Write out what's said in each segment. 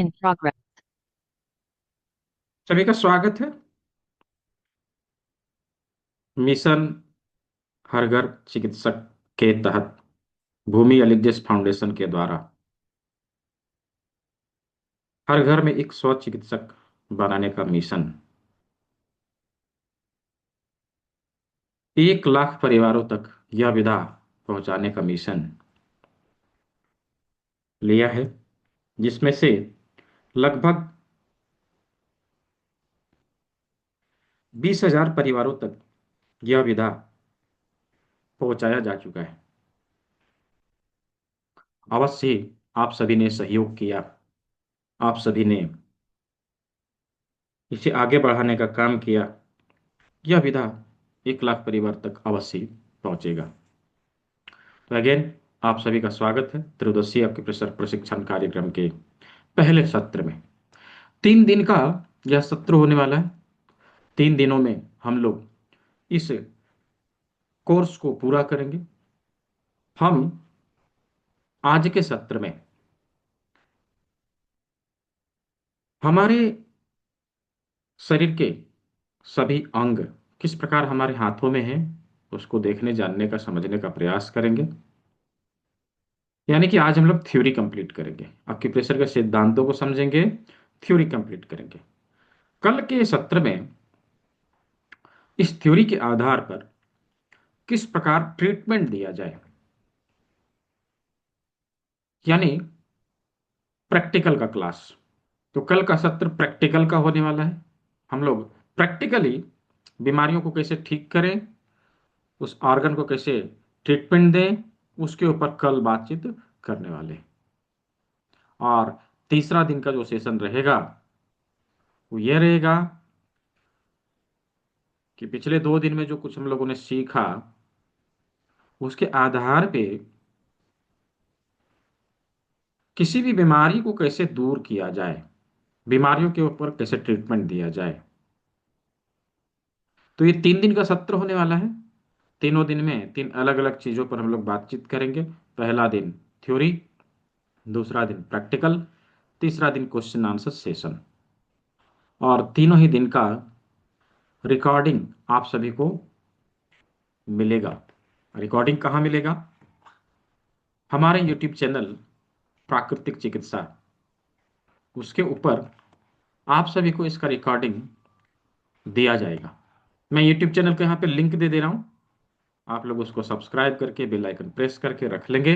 In progress. सभी का स्वागत है। मिशन हर घर चिकित्सक के तहत भूमि एलिजिस फाउंडेशन के द्वारा हर घर में एक स्व चिकित्सक बनाने का मिशन 1 लाख परिवारों तक यह विधा पहुंचाने का मिशन लिया है, जिसमें से लगभग 20,000 परिवारों तक यह विधा पहुंचाया जा चुका है। अवश्य ही आप सभी ने सहयोग किया, आप सभी ने इसे आगे बढ़ाने का काम किया। यह विधा 1 लाख परिवार तक अवश्य ही पहुंचेगा। तो अगेन आप सभी का स्वागत है त्रयोदशी आपके प्रशिक्षण कार्यक्रम के पहले सत्र में। 3 दिन का यह सत्र होने वाला है। 3 दिनों में हम लोग इस कोर्स को पूरा करेंगे। हम आज के सत्र में हमारे शरीर के सभी अंग किस प्रकार हमारे हाथों में हैं, उसको देखने, जानने का, समझने का प्रयास करेंगे। यानी कि आज हम लोग थ्योरी कंप्लीट करेंगे, एक्यूप्रेशर के सिद्धांतों को समझेंगे, थ्योरी कंप्लीट करेंगे। कल के सत्र में इस थ्योरी के आधार पर किस प्रकार ट्रीटमेंट दिया जाए, यानी प्रैक्टिकल का क्लास। तो कल का सत्र प्रैक्टिकल का होने वाला है। हम लोग प्रैक्टिकली बीमारियों को कैसे ठीक करें, उस ऑर्गन को कैसे ट्रीटमेंट दें, उसके ऊपर कल बातचीत करने वाले हैं। और तीसरा दिन का जो सेशन रहेगा वो ये रहेगा कि पिछले 2 दिन में जो कुछ हम लोगों ने सीखा, उसके आधार पे किसी भी बीमारी को कैसे दूर किया जाए, बीमारियों के ऊपर कैसे ट्रीटमेंट दिया जाए। तो ये 3 दिन का सत्र होने वाला है। तीनों दिन में 3 अलग अलग चीजों पर हम लोग बातचीत करेंगे। पहला दिन थ्योरी, दूसरा दिन प्रैक्टिकल, तीसरा दिन क्वेश्चन आंसर सेशन। और तीनों ही दिन का रिकॉर्डिंग आप सभी को मिलेगा। रिकॉर्डिंग कहाँ मिलेगा? हमारे यूट्यूब चैनल प्राकृतिक चिकित्सा, उसके ऊपर आप सभी को इसका रिकॉर्डिंग दिया जाएगा। मैं यूट्यूब चैनल को यहाँ पे लिंक दे दे रहा हूँ। आप लोग उसको सब्सक्राइब करके बेल आइकन प्रेस करके रख लेंगे।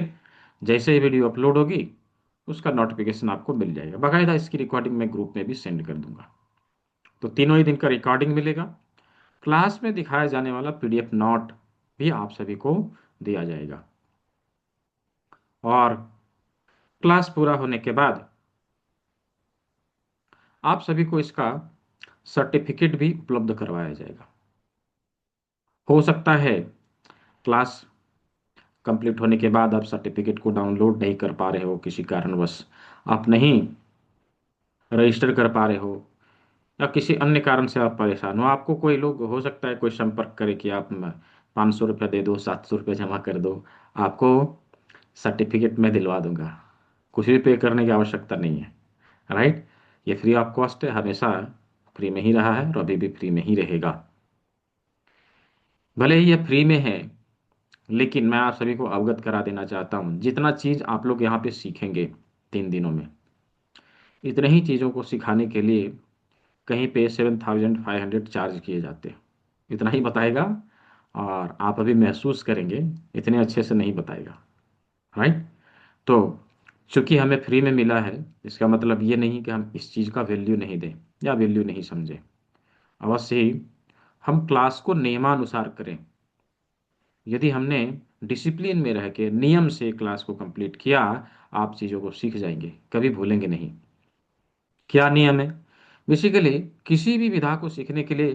जैसे ही वीडियो अपलोड होगी उसका नोटिफिकेशन आपको मिल जाएगा। बाकायदा इसकी रिकॉर्डिंग मैं ग्रुप में भी सेंड कर दूंगा। तो तीनों ही दिन का रिकॉर्डिंग मिलेगा। क्लास में दिखाया जाने वाला पीडीएफ नोट भी आप सभी को दिया जाएगा। और क्लास पूरा होने के बाद आप सभी को इसका सर्टिफिकेट भी उपलब्ध करवाया जाएगा। हो सकता है क्लास कंप्लीट होने के बाद आप सर्टिफिकेट को डाउनलोड नहीं कर पा रहे हो, किसी कारणवश आप नहीं रजिस्टर कर पा रहे हो, या किसी अन्य कारण से आप परेशान हो। आपको कोई लोग हो सकता है कोई संपर्क करे कि आप 500 रुपया दे दो, 700 रुपया जमा कर दो, आपको सर्टिफिकेट मैं दिलवा दूंगा। कुछ भी पे करने की आवश्यकता नहीं है। राइट? ये फ्री ऑफ कॉस्ट है, हमेशा फ्री में ही रहा है और अभी भी फ्री में ही रहेगा। भले ही ये फ्री में है, लेकिन मैं आप सभी को अवगत करा देना चाहता हूँ, जितना चीज़ आप लोग यहाँ पे सीखेंगे 3 दिनों में, इतने ही चीज़ों को सिखाने के लिए कहीं पे 7,500 चार्ज किए जाते हैं। इतना ही बताएगा और आप अभी महसूस करेंगे, इतने अच्छे से नहीं बताएगा। राइट? तो चूंकि हमें फ्री में मिला है, इसका मतलब ये नहीं कि हम इस चीज़ का वैल्यू नहीं दें या वैल्यू नहीं समझें। अवश्य ही हम क्लास को नियमानुसार करें। यदि हमने डिसिप्लिन में रह के नियम से क्लास को कंप्लीट किया, आप चीज़ों को सीख जाएंगे, कभी भूलेंगे नहीं। क्या नियम है? बेसिकली किसी भी विधा को सीखने के लिए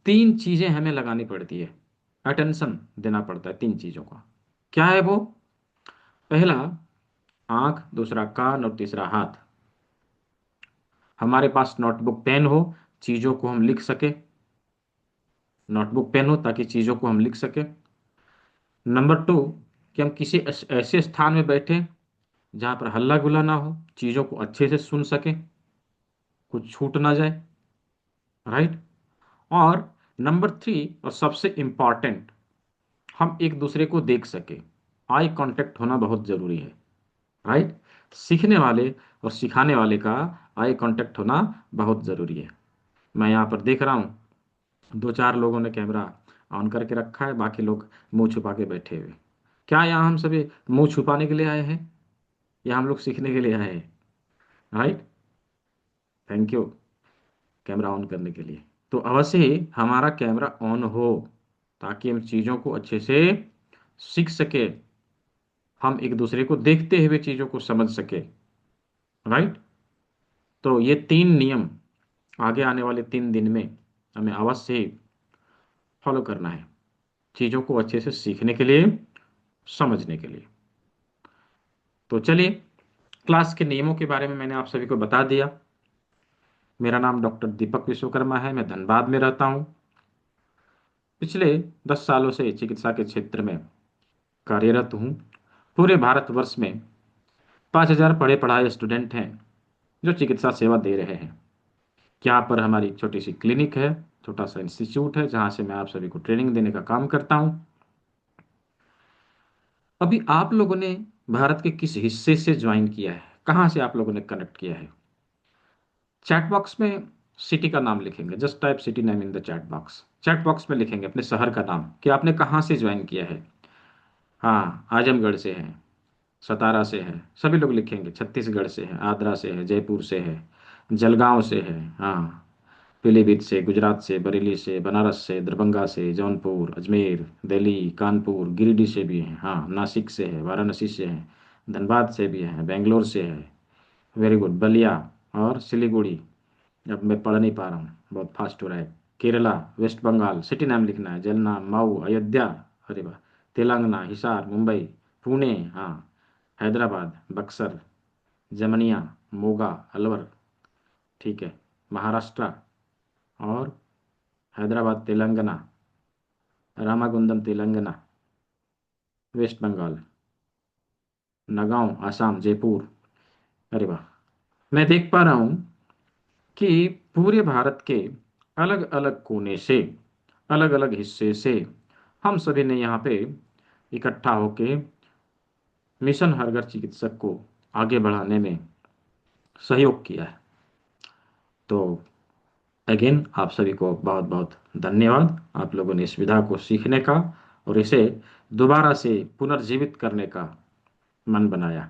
3 चीजें हमें लगानी पड़ती है, अटेंशन देना पड़ता है 3 चीजों का। क्या है वो? पहला आंख, दूसरा कान और तीसरा हाथ। हमारे पास नोटबुक पेन हो, चीजों को हम लिख सके। नोटबुक पेन हो ताकि चीजों को हम लिख सके। नंबर 2, कि हम किसी ऐसे स्थान में बैठे जहां पर हल्ला गुल्ला ना हो, चीजों को अच्छे से सुन सके। कुछ छूट ना जाए, राइट। और नंबर 3 और सबसे इम्पॉर्टेंट, हम एक दूसरे को देख सके, आई कांटेक्ट होना बहुत जरूरी है, राइट। सीखने वाले और सिखाने वाले का आई कांटेक्ट होना बहुत जरूरी है। मैं यहाँ पर देख रहा हूँ 2-4 लोगों ने कैमरा ऑन करके रखा है, बाकी लोग मुंह छुपा के बैठे हुए। क्या यहाँ हम सभी मुंह छुपाने के लिए आए हैं, या हम लोग सीखने के लिए आए हैं, right. Thank you camera on करने के लिए। तो अवश्य ही हमारा कैमरा ऑन हो, ताकि हम चीज़ों को अच्छे से सीख सके, हम एक दूसरे को देखते हुए चीज़ों को समझ सके, राइट। तो ये 3 नियम आगे आने वाले 3 दिन में हमें अवश्य ही फॉलो करना है, चीज़ों को अच्छे से सीखने के लिए, समझने के लिए। तो चलिए, क्लास के नियमों के बारे में मैंने आप सभी को बता दिया। मेरा नाम डॉक्टर दीपक विश्वकर्मा है, मैं धनबाद में रहता हूँ। पिछले 10 सालों से चिकित्सा के क्षेत्र में कार्यरत हूँ। पूरे भारतवर्ष में 5,000 पढ़े पढ़ाए स्टूडेंट हैं जो चिकित्सा सेवा दे रहे हैं। यहाँ पर हमारी एक छोटी सी क्लिनिक है, छोटा सा इंस्टीट्यूट है, जहाँ से मैं आप सभी को ट्रेनिंग देने का काम करता हूँ। अभी आप लोगों ने भारत के किस हिस्से से ज्वाइन किया है, कहाँ से आप लोगों ने कनेक्ट किया है? चैट बॉक्स में सिटी का नाम लिखेंगे, just type city name in the chat box. Chat box में लिखेंगे अपने शहर का नाम कि आपने कहाँ से ज्वाइन किया है। हाँ, आजमगढ़ से है, सतारा से है, सभी लोग लिखेंगे। छत्तीसगढ़ से है, आगरा से है, जयपुर से है, जलगांव से है, हाँ, पीलीभीत से, गुजरात से, बरेली से, बनारस से, दरभंगा से, जौनपुर, अजमेर, दिल्ली, कानपुर, गिरिडीह से भी हैं, हाँ, नासिक से है, वाराणसी से है, धनबाद से भी है, बेंगलोर से है, वेरी गुड, बलिया और सिलीगुड़ी। अब मैं पढ़ नहीं पा रहा हूँ, बहुत फास्ट हो रहा है। केरला, वेस्ट बंगाल, सिटी नाम लिखना है, जलना, मऊ, अयोध्या, अरे वाह, तेलंगाना, हिसार, मुंबई, पुणे, हाँ, हैदराबाद, बक्सर, जमनिया, मोगा, अलवर, ठीक है, महाराष्ट्र और हैदराबाद तेलंगाना, रामागुंडम तेलंगाना, वेस्ट बंगाल, नगांव आसाम, जयपुर, अरे वाह। मैं देख पा रहा हूँ कि पूरे भारत के अलग अलग कोने से, अलग अलग हिस्से से हम सभी ने यहाँ पे इकट्ठा होके मिशन हरघर चिकित्सक को आगे बढ़ाने में सहयोग किया है। तो अगेन आप सभी को बहुत बहुत धन्यवाद, आप लोगों ने इस विधा को सीखने का और इसे दोबारा से पुनर्जीवित करने का मन बनाया।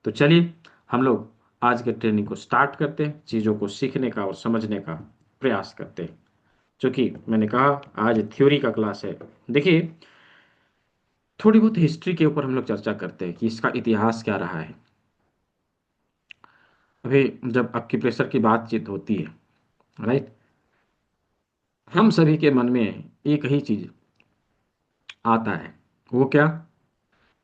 तो चलिए, हम लोग आज के ट्रेनिंग को स्टार्ट करते हैं, चीज़ों को सीखने का और समझने का प्रयास करते हैं। क्योंकि मैंने कहा आज थ्योरी का क्लास है। देखिए, थोड़ी बहुत हिस्ट्री के ऊपर हम लोग चर्चा करते हैं कि इसका इतिहास क्या रहा है। अभी जब आपकी प्रेशर की बातचीत होती है, राइट, हम सभी के मन में एक ही चीज आता है। वो क्या?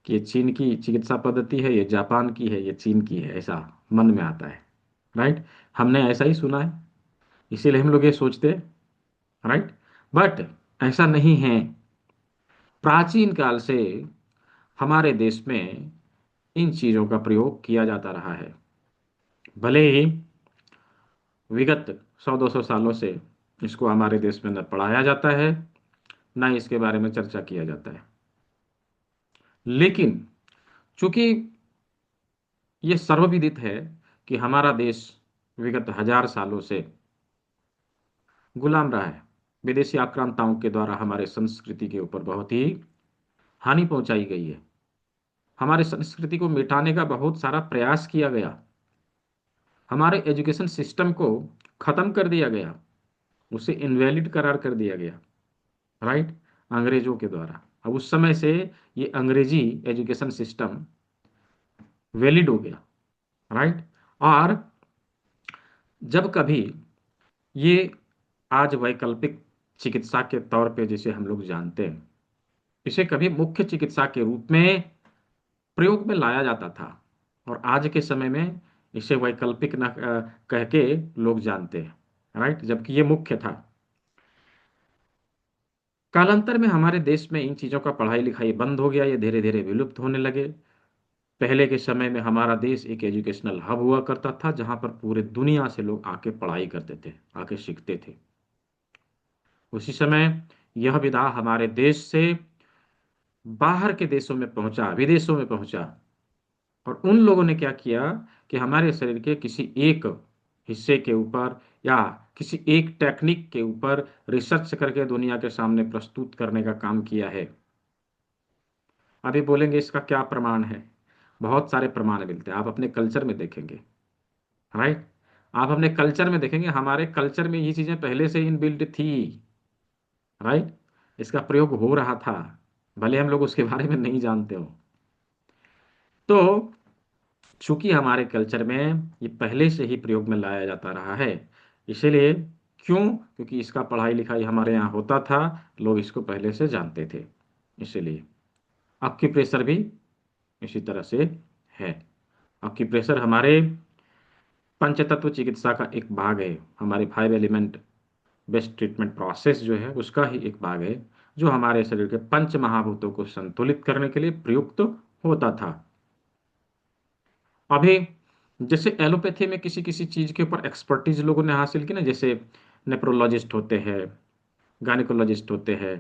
कि ये चीन की चिकित्सा पद्धति है, ये जापान की है, ये चीन की है, ऐसा मन में आता है, राइट। हमने ऐसा ही सुना है, इसीलिए हम लोग ये सोचते हैं, राइट। बट ऐसा नहीं है। प्राचीन काल से हमारे देश में इन चीज़ों का प्रयोग किया जाता रहा है। भले ही विगत 100-200 सालों से इसको हमारे देश में न पढ़ाया जाता है, न इसके बारे में चर्चा किया जाता है, लेकिन चूंकि ये सर्वविदित है कि हमारा देश विगत 1000 सालों से गुलाम रहा है। विदेशी आक्रांताओं के द्वारा हमारे संस्कृति के ऊपर बहुत ही हानि पहुंचाई गई है। हमारे संस्कृति को मिटाने का बहुत सारा प्रयास किया गया। हमारे एजुकेशन सिस्टम को खत्म कर दिया गया, उसे इनवैलिड करार कर दिया गया, राइट, अंग्रेजों के द्वारा। अब उस समय से ये अंग्रेजी एजुकेशन सिस्टम वैलिड हो गया, राइट। और जब कभी ये आज वैकल्पिक चिकित्सा के तौर पे जिसे हम लोग जानते हैं, इसे कभी मुख्य चिकित्सा के रूप में प्रयोग में लाया जाता था, और आज के समय में इसे वैकल्पिक न कह के लोग जानते हैं, राइट, जबकि ये मुख्य था। कालांतर में हमारे देश में इन चीज़ों का पढ़ाई लिखाई बंद हो गया, ये धीरे धीरे विलुप्त होने लगे। पहले के समय में हमारा देश एक एजुकेशनल हब हुआ करता था, जहां पर पूरे दुनिया से लोग आके पढ़ाई करते थे, आके सीखते थे। उसी समय यह विधा हमारे देश से बाहर के देशों में पहुंचा, विदेशों में पहुंचा। और उन लोगों ने क्या किया कि हमारे शरीर के किसी एक हिस्से के ऊपर या किसी एक टेक्निक के ऊपर रिसर्च करके दुनिया के सामने प्रस्तुत करने का काम किया है। अभी बोलेंगे इसका क्या प्रमाण है? बहुत सारे प्रमाण मिलते हैं, आप अपने कल्चर में देखेंगे। राइट। आप अपने कल्चर में देखेंगे, हमारे कल्चर में ये चीजें पहले से इनबिल्ट थी। राइट। इसका प्रयोग हो रहा था, भले हम लोग उसके बारे में नहीं जानते हो। तो चूंकि हमारे कल्चर में ये पहले से ही प्रयोग में लाया जाता रहा है, इसीलिए क्यों? क्योंकि इसका पढ़ाई लिखाई हमारे यहाँ होता था, लोग इसको पहले से जानते थे, इसीलिए। अक्यूप्रेशर भी इसी तरह से है। अक्यूप्रेशर हमारे पंचतत्व चिकित्सा का एक भाग है, हमारे 5 एलिमेंट बेस्ट ट्रीटमेंट प्रोसेस जो है उसका ही एक भाग है, जो हमारे शरीर के पंच महाभूतों को संतुलित करने के लिए प्रयुक्त होता था। अभी जैसे एलोपैथी में किसी किसी चीज के ऊपर एक्सपर्टीज लोगों ने हासिल की ना, जैसे नेफ्रोलॉजिस्ट होते हैं, गायनिकोलॉजिस्ट होते हैं,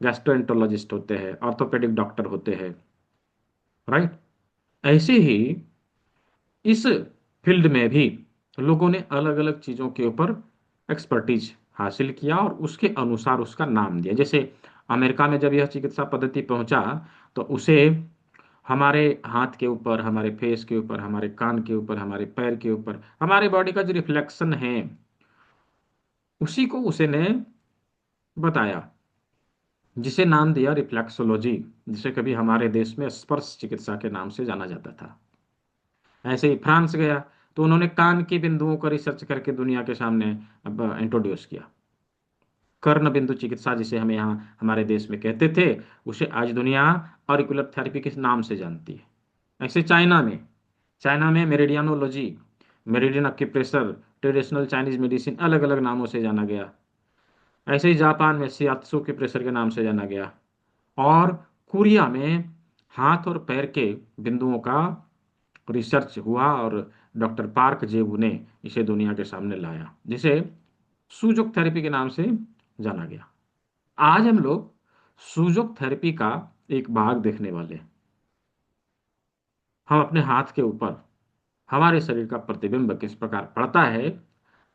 गैस्ट्रोएंटरोलॉजिस्ट होते हैं, ऑर्थोपेडिक डॉक्टर होते हैं। राइट। ऐसे ही इस फील्ड में भी लोगों ने अलग अलग चीजों के ऊपर एक्सपर्टीज हासिल किया और उसके अनुसार उसका नाम दिया। जैसे अमेरिका में जब यह चिकित्सा पद्धति पहुंचा, तो उसे हमारे हाथ के ऊपर, हमारे फेस के ऊपर, हमारे कान के ऊपर, हमारे पैर के ऊपर, हमारे बॉडी का जो रिफ्लेक्शन है, उसी को उसे ने बताया, जिसे नाम दिया रिफ्लेक्सोलॉजी, जिसे कभी हमारे देश में स्पर्श चिकित्सा के नाम से जाना जाता था। ऐसे ही फ्रांस गया, तो उन्होंने कान के बिंदुओं का रिसर्च करके दुनिया के सामने अब इंट्रोड्यूस किया। कर्ण बिंदु चिकित्सा जिसे हम यहाँ हमारे देश में कहते थे, उसे आज दुनिया ऑरिकुलर थेरेपी के नाम से जानती है। ऐसे चाइना में meridianology, meridian acupressure, traditional Chinese medicine अलग अलग नामों से जाना गया। ऐसे ही जापान में शियात्सु के प्रेशर के नाम से जाना गया। और कोरिया में हाथ और पैर के बिंदुओं का रिसर्च हुआ, और डॉक्टर पार्क जेबू ने इसे दुनिया के सामने लाया, जिसे सूजोक थेरेपी के नाम से जाना गया। आज हम लोग सूजोक थेरेपी का एक भाग देखने वाले हैं। हम अपने हाथ के ऊपर हमारे शरीर का प्रतिबिंब किस प्रकार पड़ता है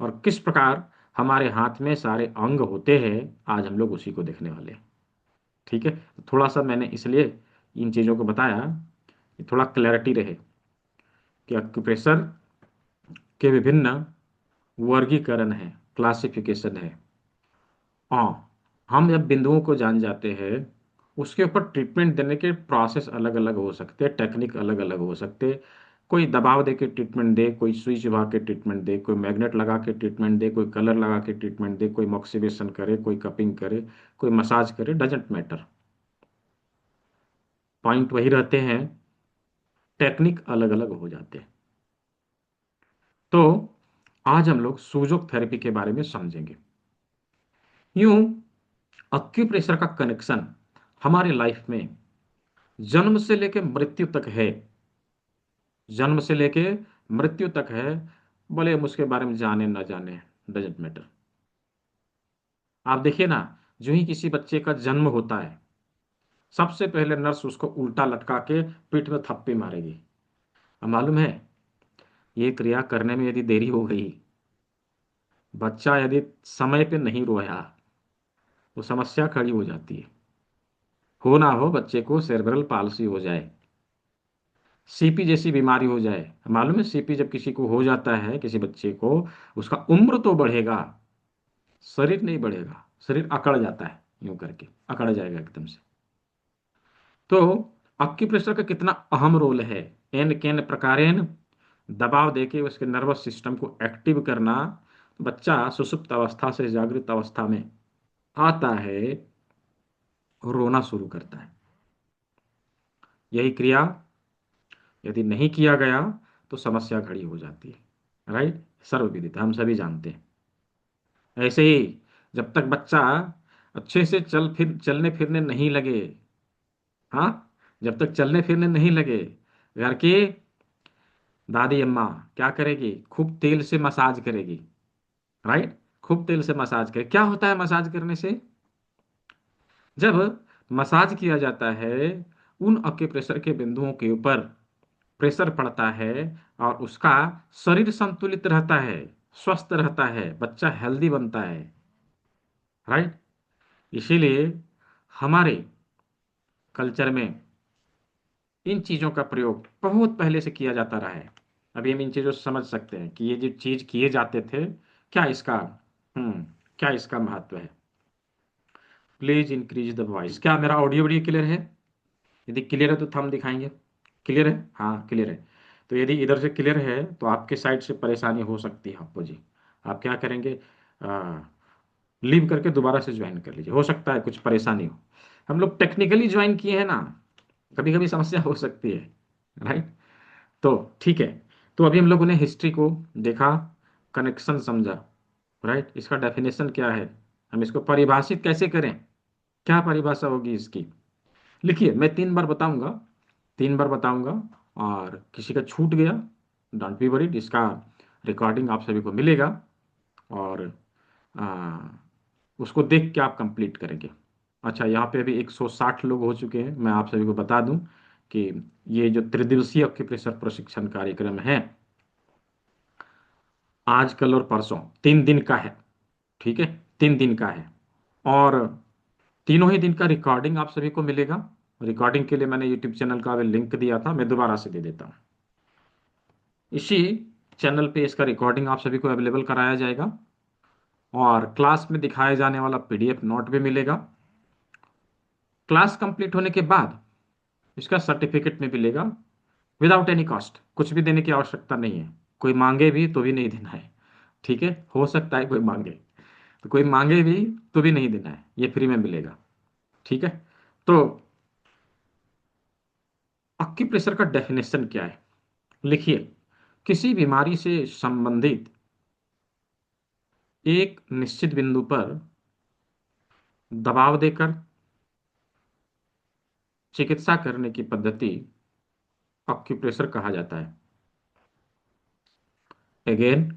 और किस प्रकार हमारे हाथ में सारे अंग होते हैं, आज हम लोग उसी को देखने वाले हैं। ठीक है, तो थोड़ा सा मैंने इसलिए इन चीज़ों को बताया कि थोड़ा क्लैरिटी रहे कि एक्यूप्रेशर के विभिन्न वर्गीकरण है, क्लासिफिकेशन है। हाँ, हम जब बिंदुओं को जान जाते हैं, उसके ऊपर ट्रीटमेंट देने के प्रोसेस अलग अलग हो सकते हैं, टेक्निक अलग अलग हो सकते हैं। कोई दबाव दे के ट्रीटमेंट दे, कोई सुई चुभा के ट्रीटमेंट दे, कोई मैग्नेट लगा के ट्रीटमेंट दे, कोई कलर लगा के ट्रीटमेंट दे, कोई मॉक्सिवेशन करे, कोई कपिंग करे, कोई मसाज करे, डजेंट मैटर। पॉइंट वही रहते हैं, टेक्निक अलग अलग हो जाते हैं। तो आज हम लोग सूजोक थेरेपी के बारे में समझेंगे। यूं अक्यूप्रेशर का कनेक्शन हमारे लाइफ में जन्म से लेके मृत्यु तक है। जन्म से लेके मृत्यु तक है, भले हम उसके बारे में जाने ना जाने, डजेंट मैटर। आप देखिए ना, जो ही किसी बच्चे का जन्म होता है, सबसे पहले नर्स उसको उल्टा लटका के पीठ में थप्पी मारेगी। अब मालूम है, ये क्रिया करने में यदि देरी हो गई, बच्चा यदि समय पे नहीं रोया, तो समस्या खड़ी हो जाती है। हो ना हो बच्चे को सेरेब्रल पाल्सी हो जाए, सीपी जैसी बीमारी हो जाए। मालूम है, सीपी जब किसी को हो जाता है, किसी बच्चे को, उसका उम्र तो बढ़ेगा, शरीर नहीं बढ़ेगा, शरीर अकड़ जाता है, यूं करके अकड़ जाएगा एकदम से। तो अक्यूप्रेशर का कितना अहम रोल है, एन केन प्रकारेण दबाव देके उसके नर्वस सिस्टम को एक्टिव करना। बच्चा सुसुप्त अवस्था से जागृत अवस्था में आता है, रोना शुरू करता है। यही क्रिया यदि नहीं किया गया, तो समस्या खड़ी हो जाती है। राइट, सर्वविदित, हम सभी जानते हैं। ऐसे ही जब तक बच्चा अच्छे से चलने फिरने नहीं लगे, हाँ, जब तक चलने फिरने नहीं लगे, घर की दादी अम्मा क्या करेगी? खूब तेल से मसाज करेगी, राइट? खूब तेल से मसाज करे। क्या होता है मसाज करने से? जब मसाज किया जाता है, उन अक्यूप्रेशर के बिंदुओं के ऊपर प्रेशर पड़ता है और उसका शरीर संतुलित रहता है, स्वस्थ रहता है, बच्चा हेल्दी बनता है, राइट? इसीलिए हमारे कल्चर में इन चीजों का प्रयोग बहुत पहले से किया जाता रहा है। अभी हम इन चीजों से समझ सकते हैं कि ये जो चीज किए जाते थे, क्या इसका हम्म क्या इसका महत्व है। Please increase the voice. क्या मेरा ऑडियो वीडियो क्लियर है? यदि क्लियर है तो थंब दिखाएंगे। क्लियर है? हाँ क्लियर है। तो यदि इधर से क्लियर है तो आपके साइड से परेशानी हो सकती है आपको जी। आप क्या करेंगे? लीव करके दोबारा से ज्वाइन कर लीजिए, हो सकता है कुछ परेशानी हो। हम लोग टेक्निकली ज्वाइन किए हैं ना, कभी कभी समस्या हो सकती है, राइट? तो ठीक है। तो अभी हम लोगों ने हिस्ट्री को देखा, कनेक्शन समझा, राइट? इसका डेफिनेशन क्या है, हम इसको परिभाषित कैसे करें, क्या परिभाषा होगी इसकी। लिखिए, मैं 3 बार बताऊंगा, 3 बार बताऊंगा, और किसी का छूट गया डोंट बी वरीड, इसका रिकॉर्डिंग आप सभी को मिलेगा, और आ, उसको देख के आप कंप्लीट करेंगे। अच्छा, यहाँ पे अभी 160 लोग हो चुके हैं। मैं आप सभी को बता दूं कि ये जो त्रिदिवसीय अक्यूप्रेशर प्रशिक्षण कार्यक्रम है, आज कल और परसों 3 दिन का है, ठीक है? 3 दिन का है, और तीनों ही दिन का रिकॉर्डिंग आप सभी को मिलेगा। रिकॉर्डिंग के लिए मैंने यूट्यूब चैनल का लिंक दिया था, मैं दोबारा से दे देता हूँ। इसी चैनल पे इसका रिकॉर्डिंग आप सभी को अवेलेबल कराया जाएगा, और क्लास में दिखाए जाने वाला पीडीएफ नोट भी मिलेगा। क्लास कंप्लीट होने के बाद इसका सर्टिफिकेट में मिलेगा, विदाउट एनी कॉस्ट। कुछ भी देने की आवश्यकता नहीं है, कोई मांगे भी तो भी नहीं देना है, ठीक है? हो सकता है कोई मांगे, तो कोई मांगे भी तो भी नहीं देना है, ये फ्री में मिलेगा, ठीक है? तो एक्यूप्रेशर का डेफिनेशन क्या है? लिखिए, किसी बीमारी से संबंधित एक निश्चित बिंदु पर दबाव देकर चिकित्सा करने की पद्धति एक्यूप्रेशर कहा जाता है। अगेन,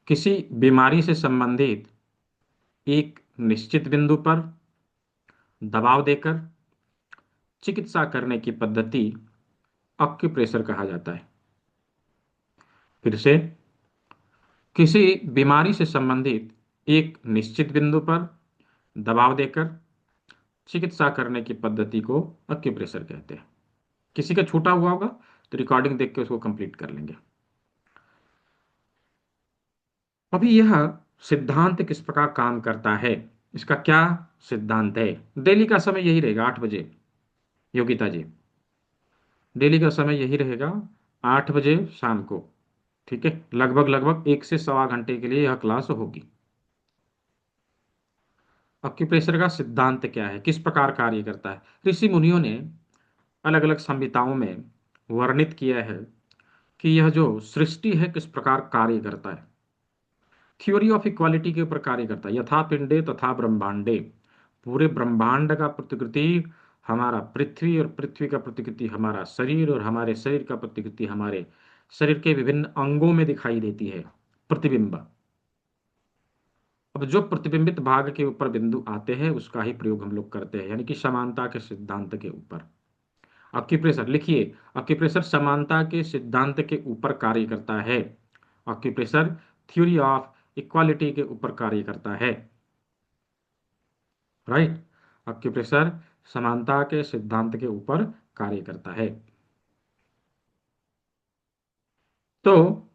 किसी बीमारी से संबंधित एक निश्चित बिंदु पर दबाव देकर चिकित्सा करने की पद्धति एक्यूप्रेशर कहा जाता है। फिर से, किसी बीमारी से संबंधित एक निश्चित बिंदु पर दबाव देकर चिकित्सा करने की पद्धति को एक्यूप्रेशर कहते हैं। किसी का छूटा हुआ होगा तो रिकॉर्डिंग देख के उसको कंप्लीट कर लेंगे। अभी यह सिद्धांत किस प्रकार काम करता है, इसका क्या सिद्धांत है? डेली का समय यही रहेगा 8 बजे, योगिता जी। डेली का समय यही रहेगा, 8 बजे शाम को, ठीक है? लगभग लगभग 1 से 1.25 घंटे के लिए यह क्लास होगी। अक्यूप्रेशर का सिद्धांत क्या है, किस प्रकार कार्य करता है? ऋषि मुनियों ने अलग अलग संहिताओं में वर्णित किया है कि यह जो सृष्टि है किस प्रकार कार्य करता है। थ्योरी ऑफ इक्वालिटी के ऊपर कार्य करता है। यथा पिंडे तथा ब्रह्मांडे, पूरे ब्रह्मांड का प्रतिकृति हमारा पृथ्वी, और पृथ्वी का प्रतिकृति हमारा शरीर, और हमारे शरीर का प्रतिकृति हमारे शरीर के विभिन्न अंगों में दिखाई देती है, प्रतिबिंब। अब जो प्रतिबिंबित भाग के ऊपर बिंदु आते हैं उसका ही प्रयोग हम लोग करते हैं, यानी कि समानता के सिद्धांत के ऊपर। ऑक्यूप्रेशर लिखिए, ऑक्यूप्रेशर समानता के सिद्धांत के ऊपर कार्य करता है। ऑक्यूप्रेशर थ्योरी ऑफ इक्वालिटी के ऊपर कार्य करता है, राइट? ऑक्यूप्रेशर समानता के सिद्धांत के ऊपर कार्य करता है। तो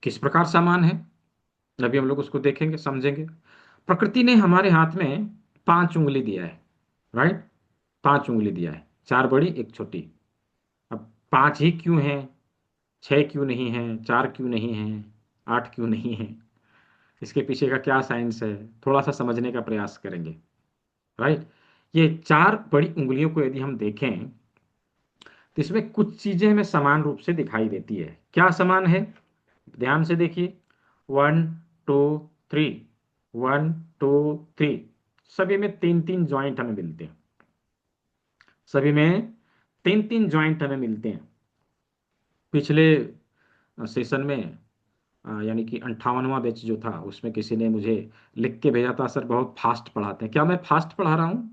किस प्रकार समान है, अभी हम लोग उसको देखेंगे, समझेंगे। प्रकृति ने हमारे हाथ में 5 उंगली दिया है, राइट? 5 उंगली दिया है, 4 बड़ी 1 छोटी। अब 5 ही क्यों है, 6 क्यों नहीं है, 4 क्यों नहीं है, 8 क्यों नहीं है? इसके पीछे का क्या साइंस है, थोड़ा सा समझने का प्रयास करेंगे, राइट? ये 4 बड़ी उंगलियों को यदि हम देखें तो इसमें कुछ चीजें हमें समान रूप से दिखाई देती है। क्या समान है? ध्यान से देखिए, 1 2 3, 1 2 3, सभी में 3 3 जॉइंट हमें मिलते हैं, सभी में तीन तीन जॉइंट हमें मिलते हैं। पिछले सेशन में यानी कि 58वां बैच जो था उसमें किसी ने मुझे लिख के भेजा था, सर बहुत फास्ट पढ़ाते हैं। क्या मैं फास्ट पढ़ा रहा हूँ?